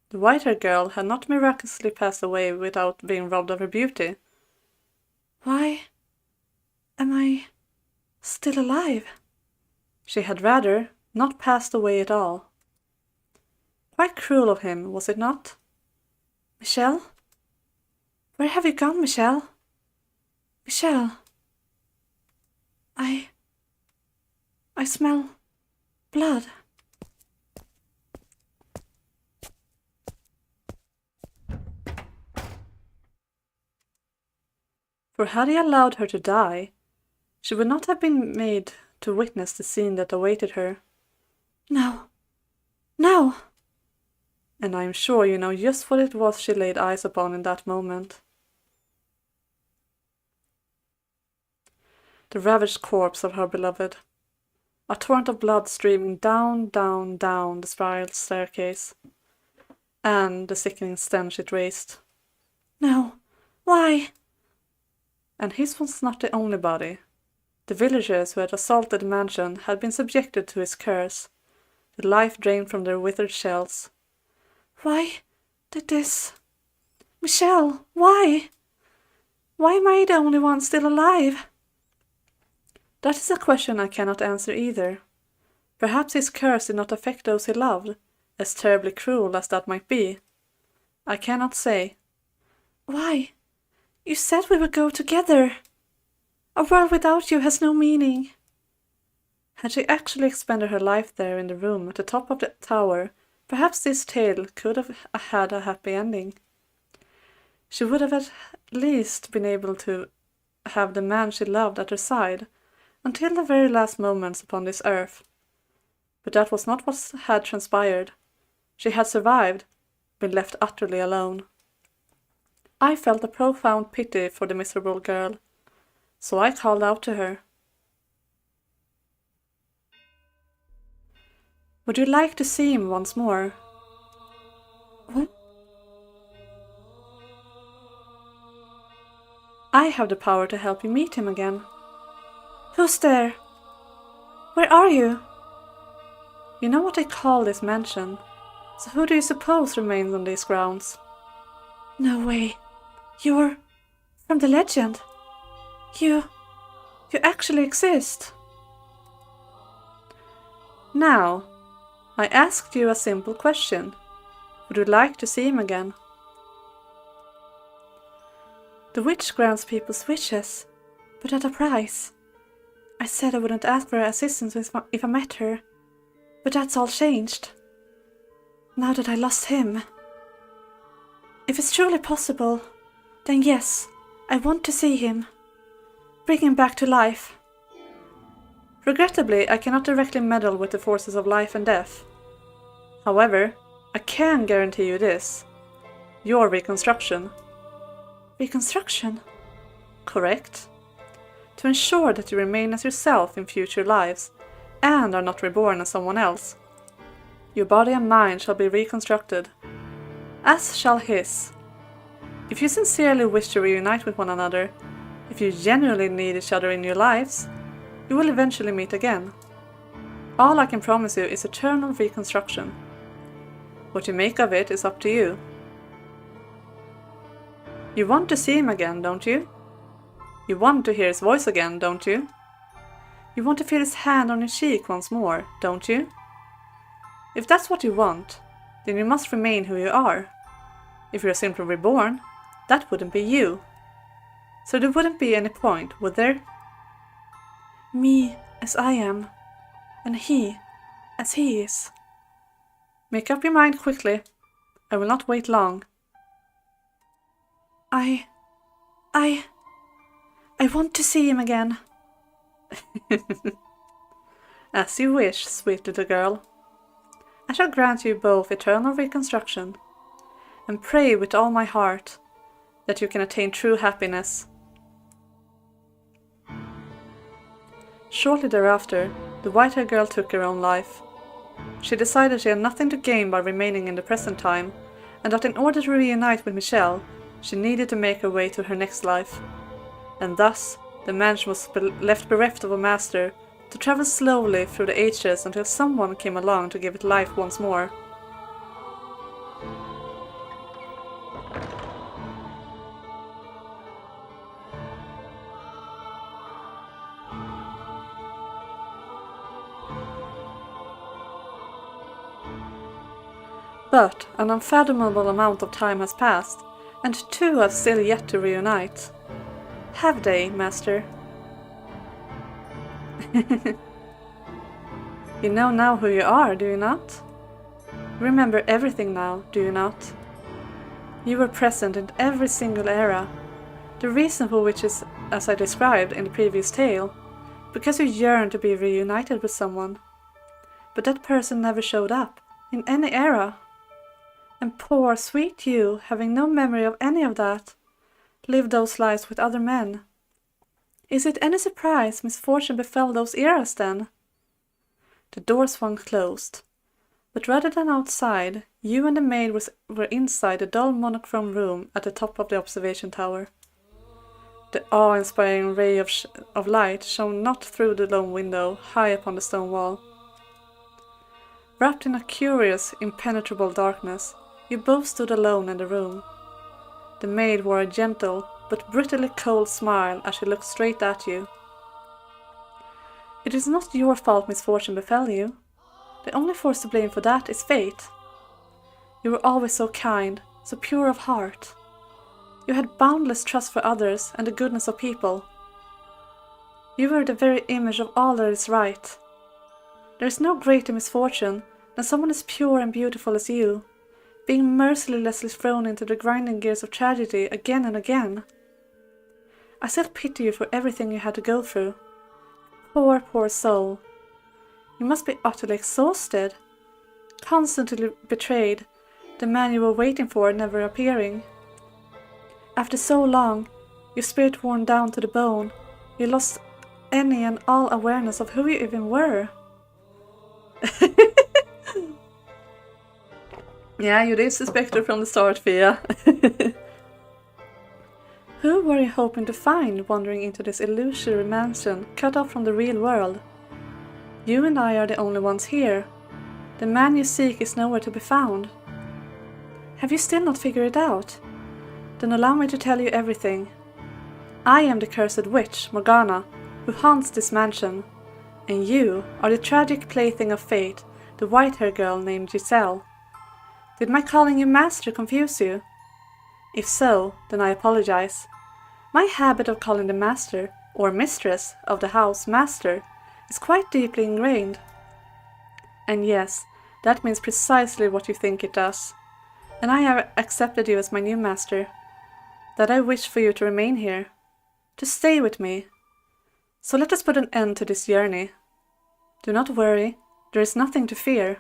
The white-haired girl had not miraculously passed away without being robbed of her beauty. Why am I still alive? She had rather not passed away at all. Quite cruel of him, was it not? Michelle? Where have you gone, Michelle? Michelle? I smell blood. For had he allowed her to die, she would not have been made to witness the scene that awaited her. No! No! And I am sure you know just what it was she laid eyes upon in that moment. The ravaged corpse of her beloved. A torrent of blood streaming down, down, down the spiral staircase. And the sickening stench it raised. No! Why? And his was not the only body. The villagers who had assaulted the mansion had been subjected to his curse, the life drained from their withered shells. Why did this? Michelle, why? Why am I the only one still alive? That is a question I cannot answer either. Perhaps his curse did not affect those he loved, as terribly cruel as that might be. I cannot say. Why? You said we would go together. A world without you has no meaning. Had she actually expended her life there in the room at the top of the tower, perhaps this tale could have had a happy ending. She would have at least been able to have the man she loved at her side until the very last moments upon this earth. But that was not what had transpired. She had survived, been left utterly alone. I felt a profound pity for the miserable girl, so I called out to her. Would you like to see him once more? What? I have the power to help you meet him again. Who's there? Where are you? You know what they call this mansion, so who do you suppose remains on these grounds? No way. You're from the legend. You actually exist. Now, I asked you a simple question. Would you like to see him again? The witch grants people's wishes, but at a price. I said I wouldn't ask for her assistance if I met her, but that's all changed. Now that I lost him. If it's truly possible, then yes, I want to see him. Bring him back to life. Regrettably, I cannot directly meddle with the forces of life and death. However, I can guarantee you this. Your reconstruction. Reconstruction? Correct. To ensure that you remain as yourself in future lives, and are not reborn as someone else. Your body and mind shall be reconstructed, as shall his. If you sincerely wish to reunite with one another, if you genuinely need each other in your lives, you will eventually meet again. All I can promise you is eternal reconstruction. What you make of it is up to you. You want to see him again, don't you? You want to hear his voice again, don't you? You want to feel his hand on your cheek once more, don't you? If that's what you want, then you must remain who you are. If you're simply reborn, that wouldn't be you. So there wouldn't be any point, would there? Me as I am, and he as he is. Make up your mind quickly. I will not wait long. I want to see him again. As you wish, sweet little girl. I shall grant you both eternal reconstruction, and pray with all my heart that you can attain true happiness. Shortly thereafter, the white-haired girl took her own life. She decided she had nothing to gain by remaining in the present time, and that in order to reunite with Michelle, she needed to make her way to her next life. And thus, the mansion was left bereft of a master, to travel slowly through the ages until someone came along to give it life once more. But an unfathomable amount of time has passed, and two have still yet to reunite. Have they, Master? You know now who you are, do you not? Remember everything now, do you not? You were present in every single era, the reason for which is, as I described in the previous tale, because you yearn to be reunited with someone. But that person never showed up, in any era. And poor, sweet you, having no memory of any of that, lived those lives with other men. Is it any surprise misfortune befell those eras then? The door swung closed, but rather than outside, you and the maid were inside the dull monochrome room at the top of the observation tower. The awe-inspiring ray of light shone not through the lone window high upon the stone wall. Wrapped in a curious, impenetrable darkness, you both stood alone in the room. The maid wore a gentle but brutally cold smile as she looked straight at you. It is not your fault misfortune befell you. The only force to blame for that is fate. You were always so kind, so pure of heart. You had boundless trust for others and the goodness of people. You were the very image of all that is right. There is no greater misfortune than someone as pure and beautiful as you, being mercilessly thrown into the grinding gears of tragedy again and again. I still pity you for everything you had to go through. Poor, poor soul. You must be utterly exhausted, constantly betrayed, the man you were waiting for never appearing. After so long, your spirit worn down to the bone, you lost any and all awareness of who you even were. Yeah, you did suspect her from the start, Fia. Who were you hoping to find wandering into this illusory mansion cut off from the real world? You and I are the only ones here. The man you seek is nowhere to be found. Have you still not figured it out? Then allow me to tell you everything. I am the cursed witch, Morgana, who haunts this mansion, and you are the tragic plaything of fate, the white-haired girl named Giselle. Did my calling you master confuse you? If so, then I apologize. My habit of calling the master, or mistress, of the house master is quite deeply ingrained. And yes, that means precisely what you think it does. And I have accepted you as my new master. That I wish for you to remain here, to stay with me. So let us put an end to this journey. Do not worry, there is nothing to fear.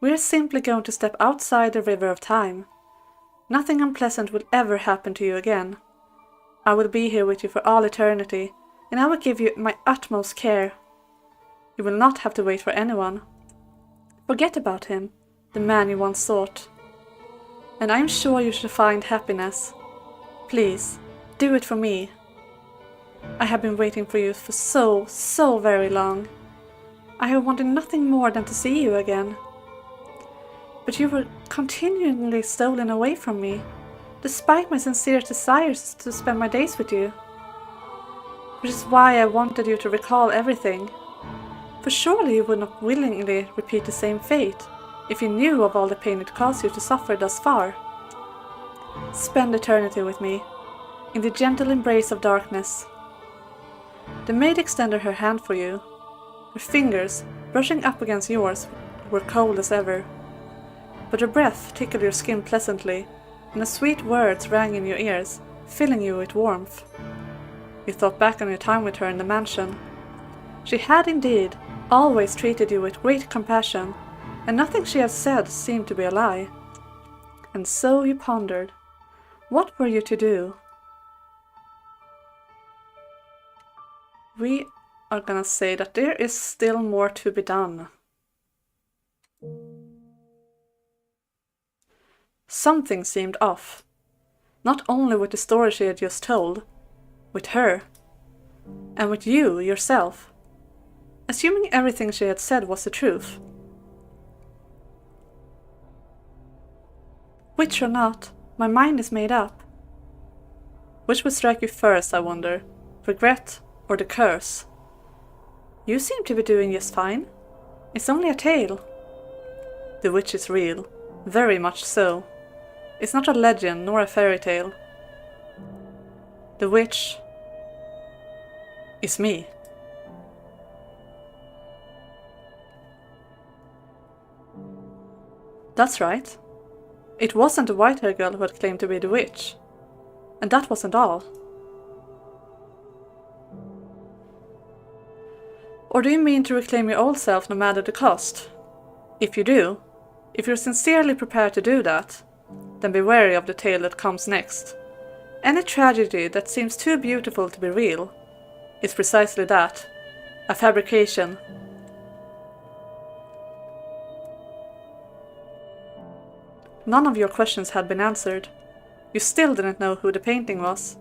We are simply going to step outside the river of time. Nothing unpleasant will ever happen to you again. I will be here with you for all eternity, and I will give you my utmost care. You will not have to wait for anyone. Forget about him, the man you once sought. And I am sure you shall find happiness. Please, do it for me. I have been waiting for you for so very long. I have wanted nothing more than to see you again. But you were continually stolen away from me, despite my sincere desires to spend my days with you. Which is why I wanted you to recall everything. For surely you would not willingly repeat the same fate, if you knew of all the pain it caused you to suffer thus far. Spend eternity with me, in the gentle embrace of darkness. The maid extended her hand for you. Her fingers, brushing up against yours, were cold as ever. But her breath tickled your skin pleasantly, and the sweet words rang in your ears, filling you with warmth. You thought back on your time with her in the mansion. She had indeed always treated you with great compassion, and nothing she had said seemed to be a lie. And so you pondered. What were you to do? We are gonna say that there is still more to be done. Something seemed off. Not only with the story she had just told, with her, and with you yourself. Assuming everything she had said was the truth. Which or not, my mind is made up. Which would strike you first, I wonder? Regret or the curse? You seem to be doing just fine. It's only a tale. The witch is real. Very much so. It's not a legend nor a fairy tale. The witch is me. That's right. It wasn't the white-haired girl who had claimed to be the witch. And that wasn't all. Or do you mean to reclaim your old self no matter the cost? If you do, if you're sincerely prepared to do that, then be wary of the tale that comes next. Any tragedy that seems too beautiful to be real is precisely that, a fabrication. None of your questions had been answered. You still didn't know who the painting was,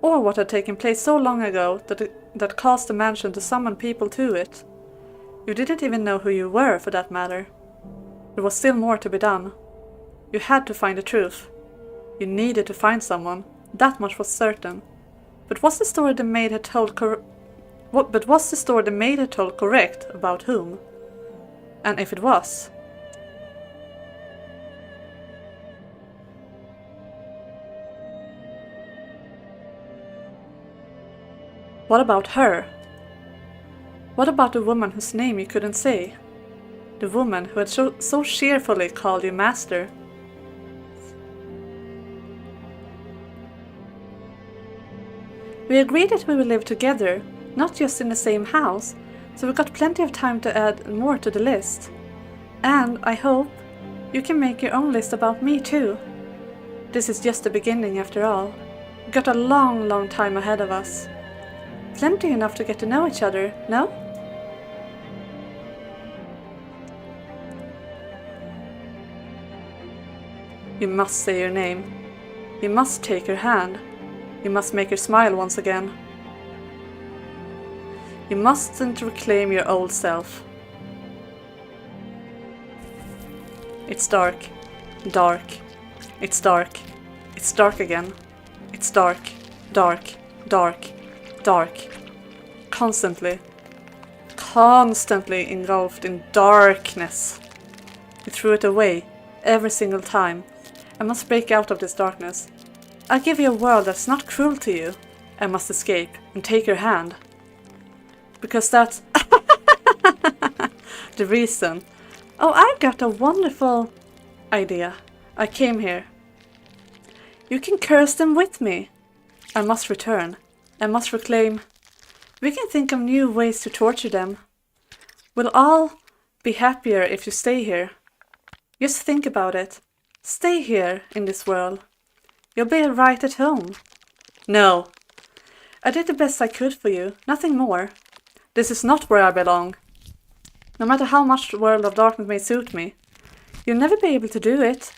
or what had taken place so long ago that caused the mansion to summon people to it. You didn't even know who you were, for that matter. There was still more to be done. You had to find the truth. You needed to find someone, that much was certain. But was the story the maid had told correct about whom? And if it was, what about her? What about the woman whose name you couldn't say? The woman who had so cheerfully called you master? We agreed that we would live together, not just in the same house, so we got plenty of time to add more to the list. And, I hope, you can make your own list about me too. This is just the beginning after all. We got a long, long time ahead of us. Plenty enough to get to know each other, no? You must say your name. You must take her hand. You must make her smile once again. You mustn't reclaim your old self. It's dark. Dark. It's dark. It's dark again. It's dark. Dark. Dark. Dark. Constantly. Constantly engulfed in darkness. You threw it away every single time. I must break out of this darkness. I'll give you a world that's not cruel to you. I must escape and take your hand. Because that's the reason. Oh, I've got a wonderful idea. I came here. You can curse them with me. I must return. I must reclaim. We can think of new ways to torture them. We'll all be happier if you stay here. Just think about it. Stay here in this world. You'll be right at home. No. I did the best I could for you, nothing more. This is not where I belong. No matter how much the world of darkness may suit me, you'll never be able to do it.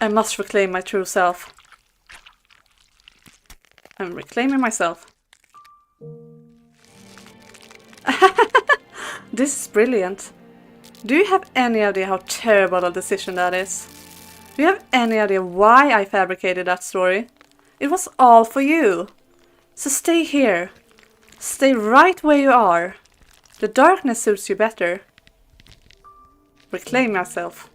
I must reclaim my true self. I'm reclaiming myself. This is brilliant. Do you have any idea how terrible a decision that is? Do you have any idea why I fabricated that story? It was all for you. So stay here. Stay right where you are. The darkness suits you better. Reclaim yourself.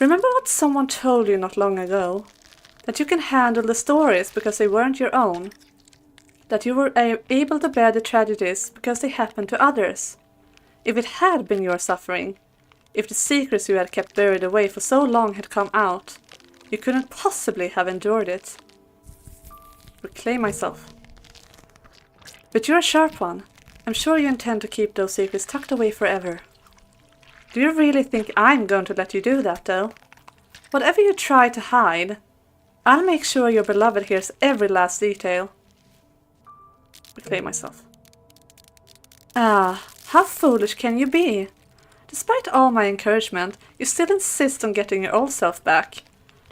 Remember what someone told you not long ago? That you can handle the stories because they weren't your own. That you were able to bear the tragedies because they happened to others. If it had been your suffering, if the secrets you had kept buried away for so long had come out, you couldn't possibly have endured it. Reclaim myself. But you're a sharp one. I'm sure you intend to keep those secrets tucked away forever. Do you really think I'm going to let you do that, though? Whatever you try to hide, I'll make sure your beloved hears every last detail. Reclaim myself. Ah, how foolish can you be? Despite all my encouragement, you still insist on getting your old self back.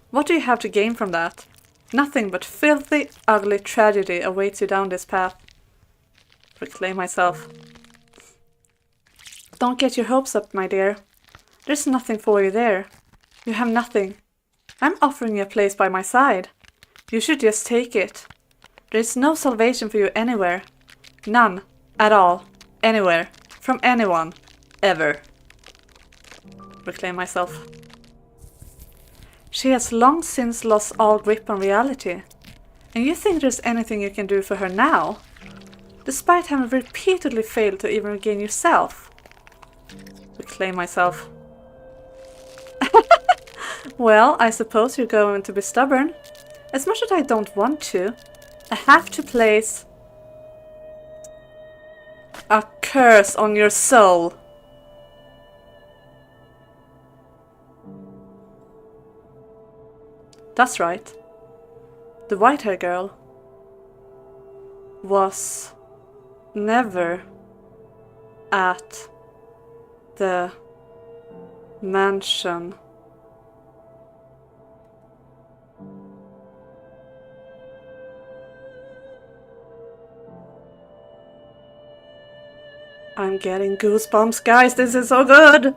What do you have to gain from that? Nothing but filthy, ugly tragedy awaits you down this path. Reclaim myself. Don't get your hopes up, my dear. There's nothing for you there. You have nothing. I'm offering you a place by my side. You should just take it. There is no salvation for you anywhere. None. At all. Anywhere. From anyone. Ever. reclaim myself. She has long since lost all grip on reality. And you think there's anything you can do for her now? Despite having repeatedly failed to even regain yourself. Reclaim myself. Well, I suppose you're going to be stubborn. As much as I don't want to, I have to place a curse on your soul. That's right. The white-haired girl was never at the mansion. I'm getting goosebumps, guys, this is so good!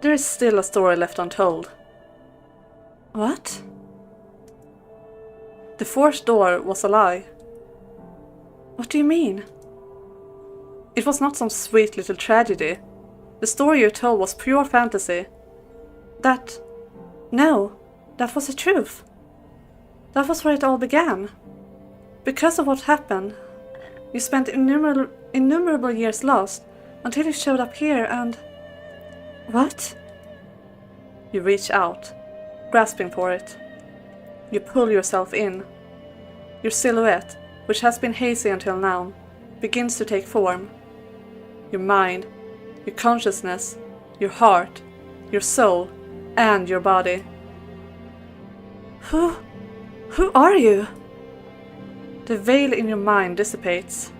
There is still a story left untold. What? The fourth door was a lie. What do you mean? It was not some sweet little tragedy. The story you told was pure fantasy. No, that was the truth. That was where it all began. Because of what happened, you spent innumerable years lost until you showed up here and... What? You reach out, grasping for it. You pull yourself in. Your silhouette, which has been hazy until now, begins to take form. Your mind, your consciousness, your heart, your soul, and your body. Who are you? The veil in your mind dissipates.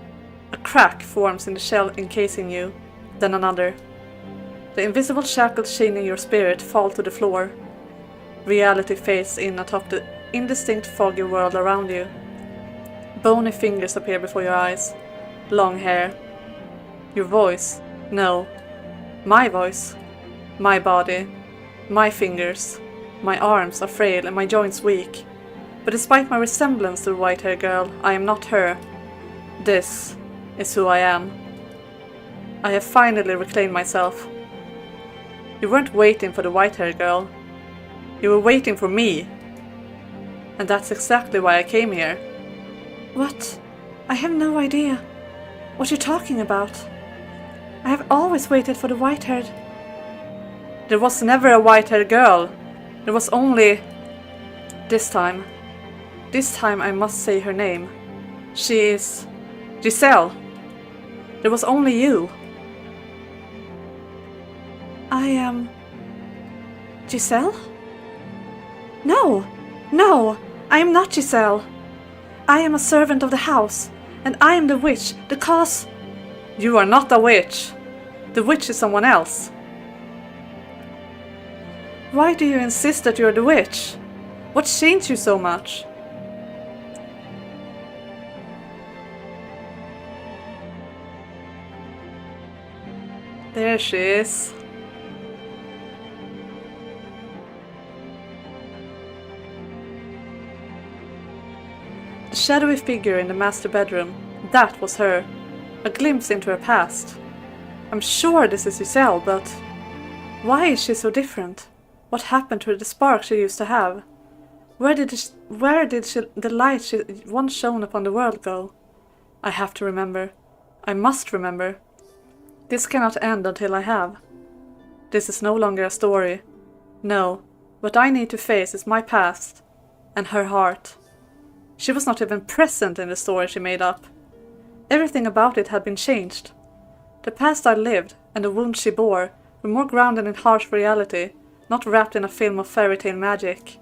A crack forms in the shell encasing you, then another. The invisible shackles chaining your spirit fall to the floor. Reality fades in atop the indistinct foggy world around you. Bony fingers appear before your eyes. Long hair. Your voice. No. My voice. My body. My fingers. My arms are frail and my joints weak. But despite my resemblance to the white-haired girl, I am not her. This is who I am. I have finally reclaimed myself. You weren't waiting for the white-haired girl. You were waiting for me. And that's exactly why I came here. What? I have no idea what you're talking about. I have always waited for the white-haired... There was never a white-haired girl. There was only... This time. This time I must say her name. She is... Giselle. There was only you. I am... Giselle? No! No! I am not Giselle. I am a servant of the house, and I am the witch, the cause... You are not a witch. The witch is someone else. Why do you insist that you're the witch? What changed you so much? There she is. The shadowy figure in the master bedroom, that was her. A glimpse into her past. I'm sure this is Giselle, but... Why is she so different? What happened to the spark she used to have? Where did the light she once shone upon the world go? I have to remember. I must remember. This cannot end until I have. This is no longer a story. No, what I need to face is my past. And her heart. She was not even present in the story she made up. Everything about it had been changed. The past I lived, and the wounds she bore, were more grounded in harsh reality, not wrapped in a film of fairy tale magic.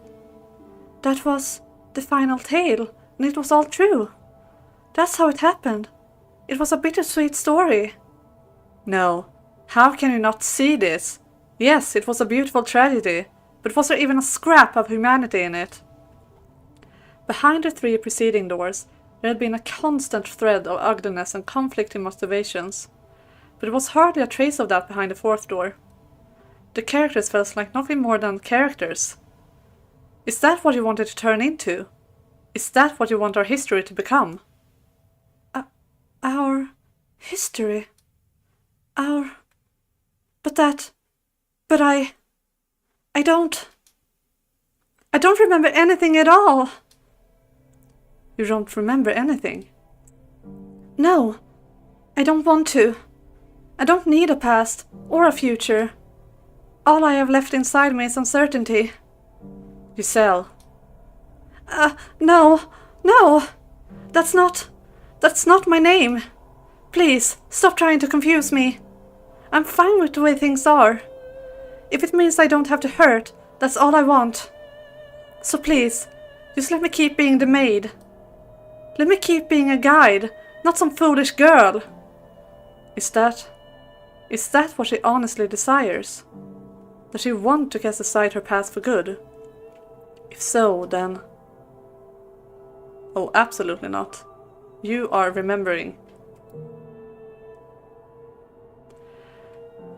That was the final tale, and it was all true. That's how it happened. It was a bittersweet story. No, how can you not see this? Yes, it was a beautiful tragedy, but was there even a scrap of humanity in it? Behind the three preceding doors, there had been a constant thread of ugliness and conflicting motivations, but there was hardly a trace of that behind the fourth door. The characters felt like nothing more than characters. Is that what you wanted to turn into? Is that what you want our history to become? Our history? Our... But I don't remember anything at all. You don't remember anything? No, I don't want to. I don't need a past or a future. All I have left inside me is uncertainty. Giselle. No. That's not my name. Please, stop trying to confuse me. I'm fine with the way things are. If it means I don't have to hurt, that's all I want. So please, just let me keep being the maid. Let me keep being a guide, not some foolish girl. Is that what she honestly desires? Does she want to cast aside her past for good? If so, then... Oh, absolutely not. You are remembering.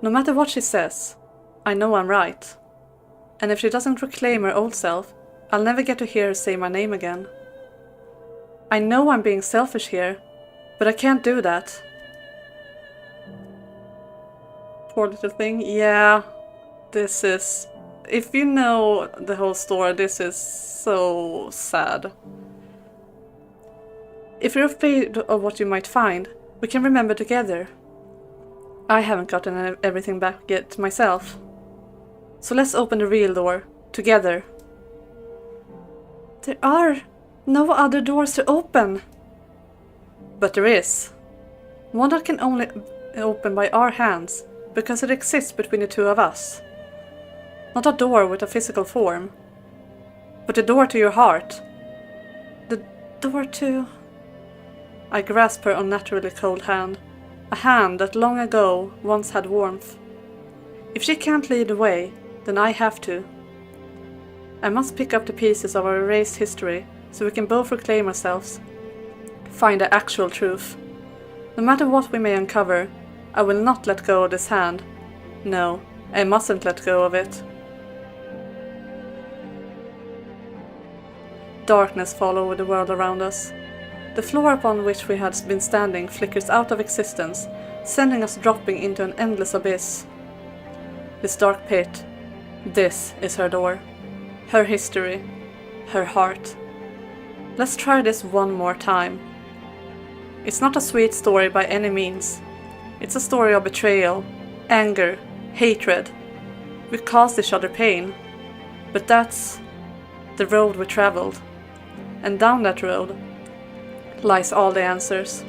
No matter what she says, I know I'm right. And if she doesn't reclaim her old self, I'll never get to hear her say my name again. I know I'm being selfish here, but I can't do that. Poor little thing. Yeah, this is... If you know the whole story, this is so sad. If you're afraid of what you might find, we can remember together. I haven't gotten everything back yet myself. So let's open the real door, together. There are no other doors to open. But there is. One that can only open by our hands, because it exists between the two of us. Not a door with a physical form, but the door to your heart. The door to... I grasp her unnaturally cold hand. A hand that long ago once had warmth. If she can't lead the way, then I have to. I must pick up the pieces of our erased history, so we can both reclaim ourselves. Find the actual truth. No matter what we may uncover, I will not let go of this hand. No, I mustn't let go of it. Darkness falls over the world around us. The floor upon which we had been standing flickers out of existence, sending us dropping into an endless abyss. This dark pit, this is her door, her history, her heart. Let's try this one more time. It's not a sweet story by any means. It's a story of betrayal, anger, hatred. We caused each other pain, but that's the road we traveled. And down that road lies all the answers.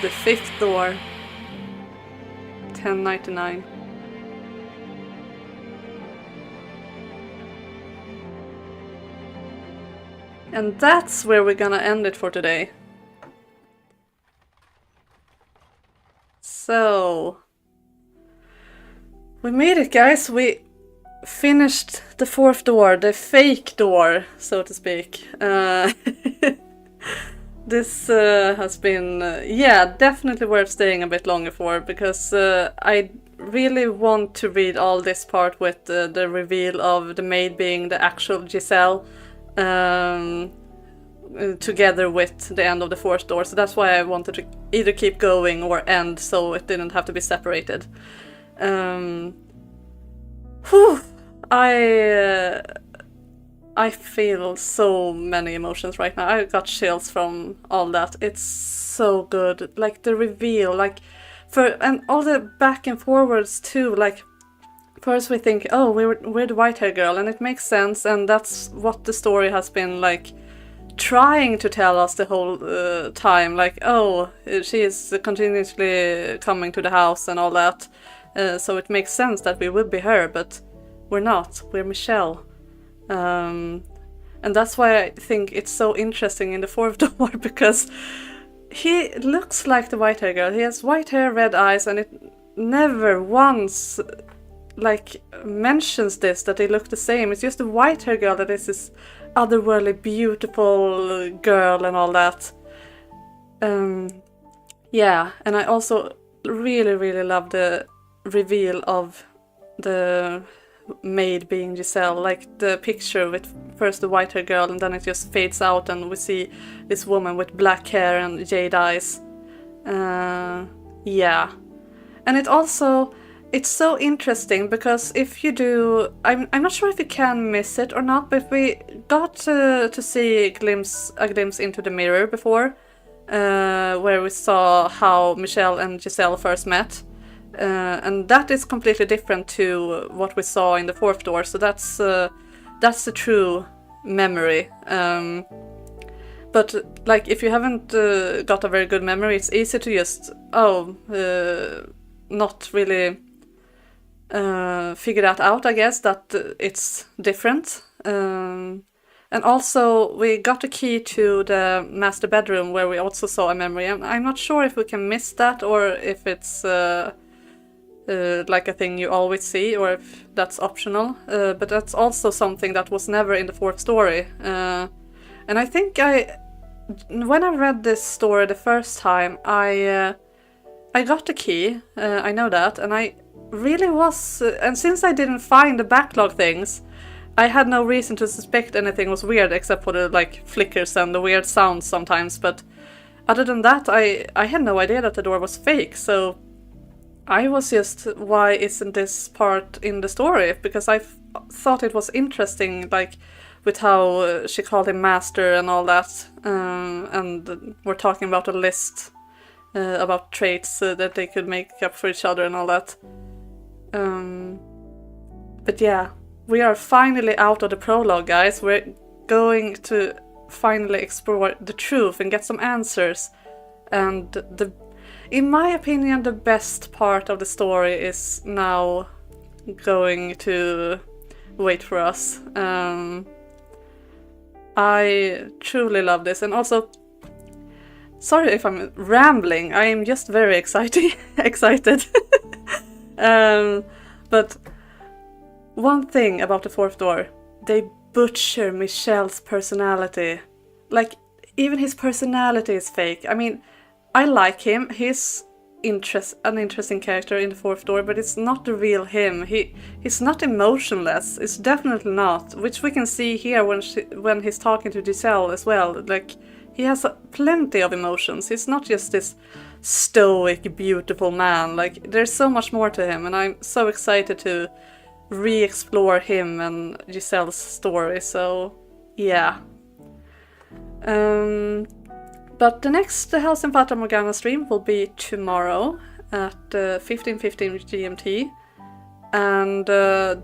The fifth door, 1099. And that's where we're gonna end it for today. So, we made it, guys. We finished the fourth door, the fake door, so to speak. This has been, yeah, definitely worth staying a bit longer for, because I really want to read all this part with the reveal of the maid being the actual Giselle, together with the end of the fourth door. So that's why I wanted to either keep going or end, so it didn't have to be separated. I feel so many emotions right now. I got chills from all that. It's so good. Like the reveal, like and all the back and forwards too. Like first we think, oh, we're the white hair girl, and it makes sense, and that's what the story has been like trying to tell us the whole time. Like, oh, she is continuously coming to the house and all that. So it makes sense that we would be her, but we're not. We're Michelle. And that's why I think it's so interesting in the fourth door, because he looks like the white hair girl. He has white hair, red eyes, and it never once like mentions this, that they look the same. It's just the white hair girl that is this otherworldly beautiful girl and all that. Yeah, and I also really love the reveal of the maid being Giselle, like the picture with first the white-haired girl and then it just fades out and we see this woman with black hair and jade eyes. Yeah. And it's so interesting because if you do, I'm not sure if you can miss it or not, but we got to see a glimpse into the mirror before, where we saw how Michelle and Giselle first met, and that is completely different to what we saw in the fourth door. So that's the true memory. But like if you haven't got a very good memory, it's easy to just not really figure that out, I guess, that it's different. And also we got a key to the master bedroom where we also saw a memory. And I'm not sure if we can miss that or if it's like a thing you always see or if that's optional. But that's also something that was never in the fourth story. And I think when I read this story the first time, I got the key, I know that, and I really was, and since I didn't find the backlog things, I had no reason to suspect anything was weird except for the like flickers and the weird sounds sometimes, but other than that I had no idea that the door was fake, so I was just, why isn't this part in the story? Because I thought it was interesting, like with how she called him master and all that, and we're talking about a list about traits that they could make up for each other and all that. But yeah, we are finally out of the prologue, guys. We're going to finally explore the truth and get some answers. And in my opinion, the best part of the story is now going to wait for us. I truly love this, and also, sorry if I'm rambling, I am just very excited. But one thing about the fourth door, they butcher Michelle's personality. Like, even his personality is fake. I mean, I like him, he's an interesting character in the fourth door, but it's not the real him. He's not emotionless, it's definitely not, which we can see here when he's talking to Giselle as well. Like, he has plenty of emotions. He's not just this stoic, beautiful man. Like, there's so much more to him, and I'm so excited to re-explore him and Giselle's story, so yeah. But the next House in Fata Morgana stream will be tomorrow at 15:15 GMT, and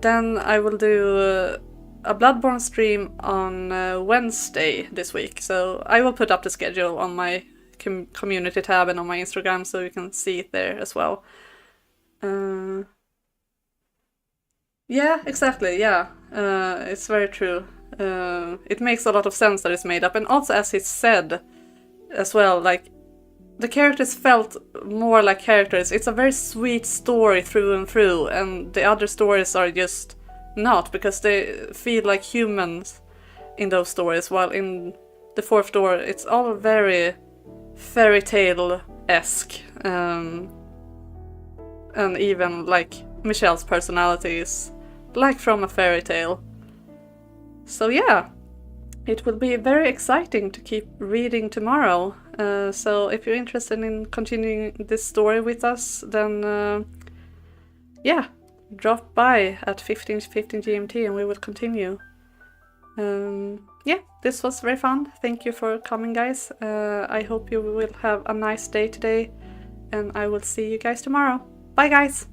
then I will do a Bloodborne stream on Wednesday this week, so I will put up the schedule on my community tab and on my Instagram so you can see it there as well. Yeah, exactly, yeah, it's very true. It makes a lot of sense that it's made up, and also as he said as well, like, the characters felt more like characters. It's a very sweet story through and through, and the other stories are just not, because they feel like humans in those stories, while in the fourth door it's all very fairy tale-esque, and even like Michelle's personality is like from a fairy tale. So yeah, it will be very exciting to keep reading tomorrow. So if you're interested in continuing this story with us, then yeah, drop by at 15:15 GMT and we will continue. Yeah, this was very fun. Thank you for coming, guys. I hope you will have a nice day today, and I will see you guys tomorrow. Bye, guys!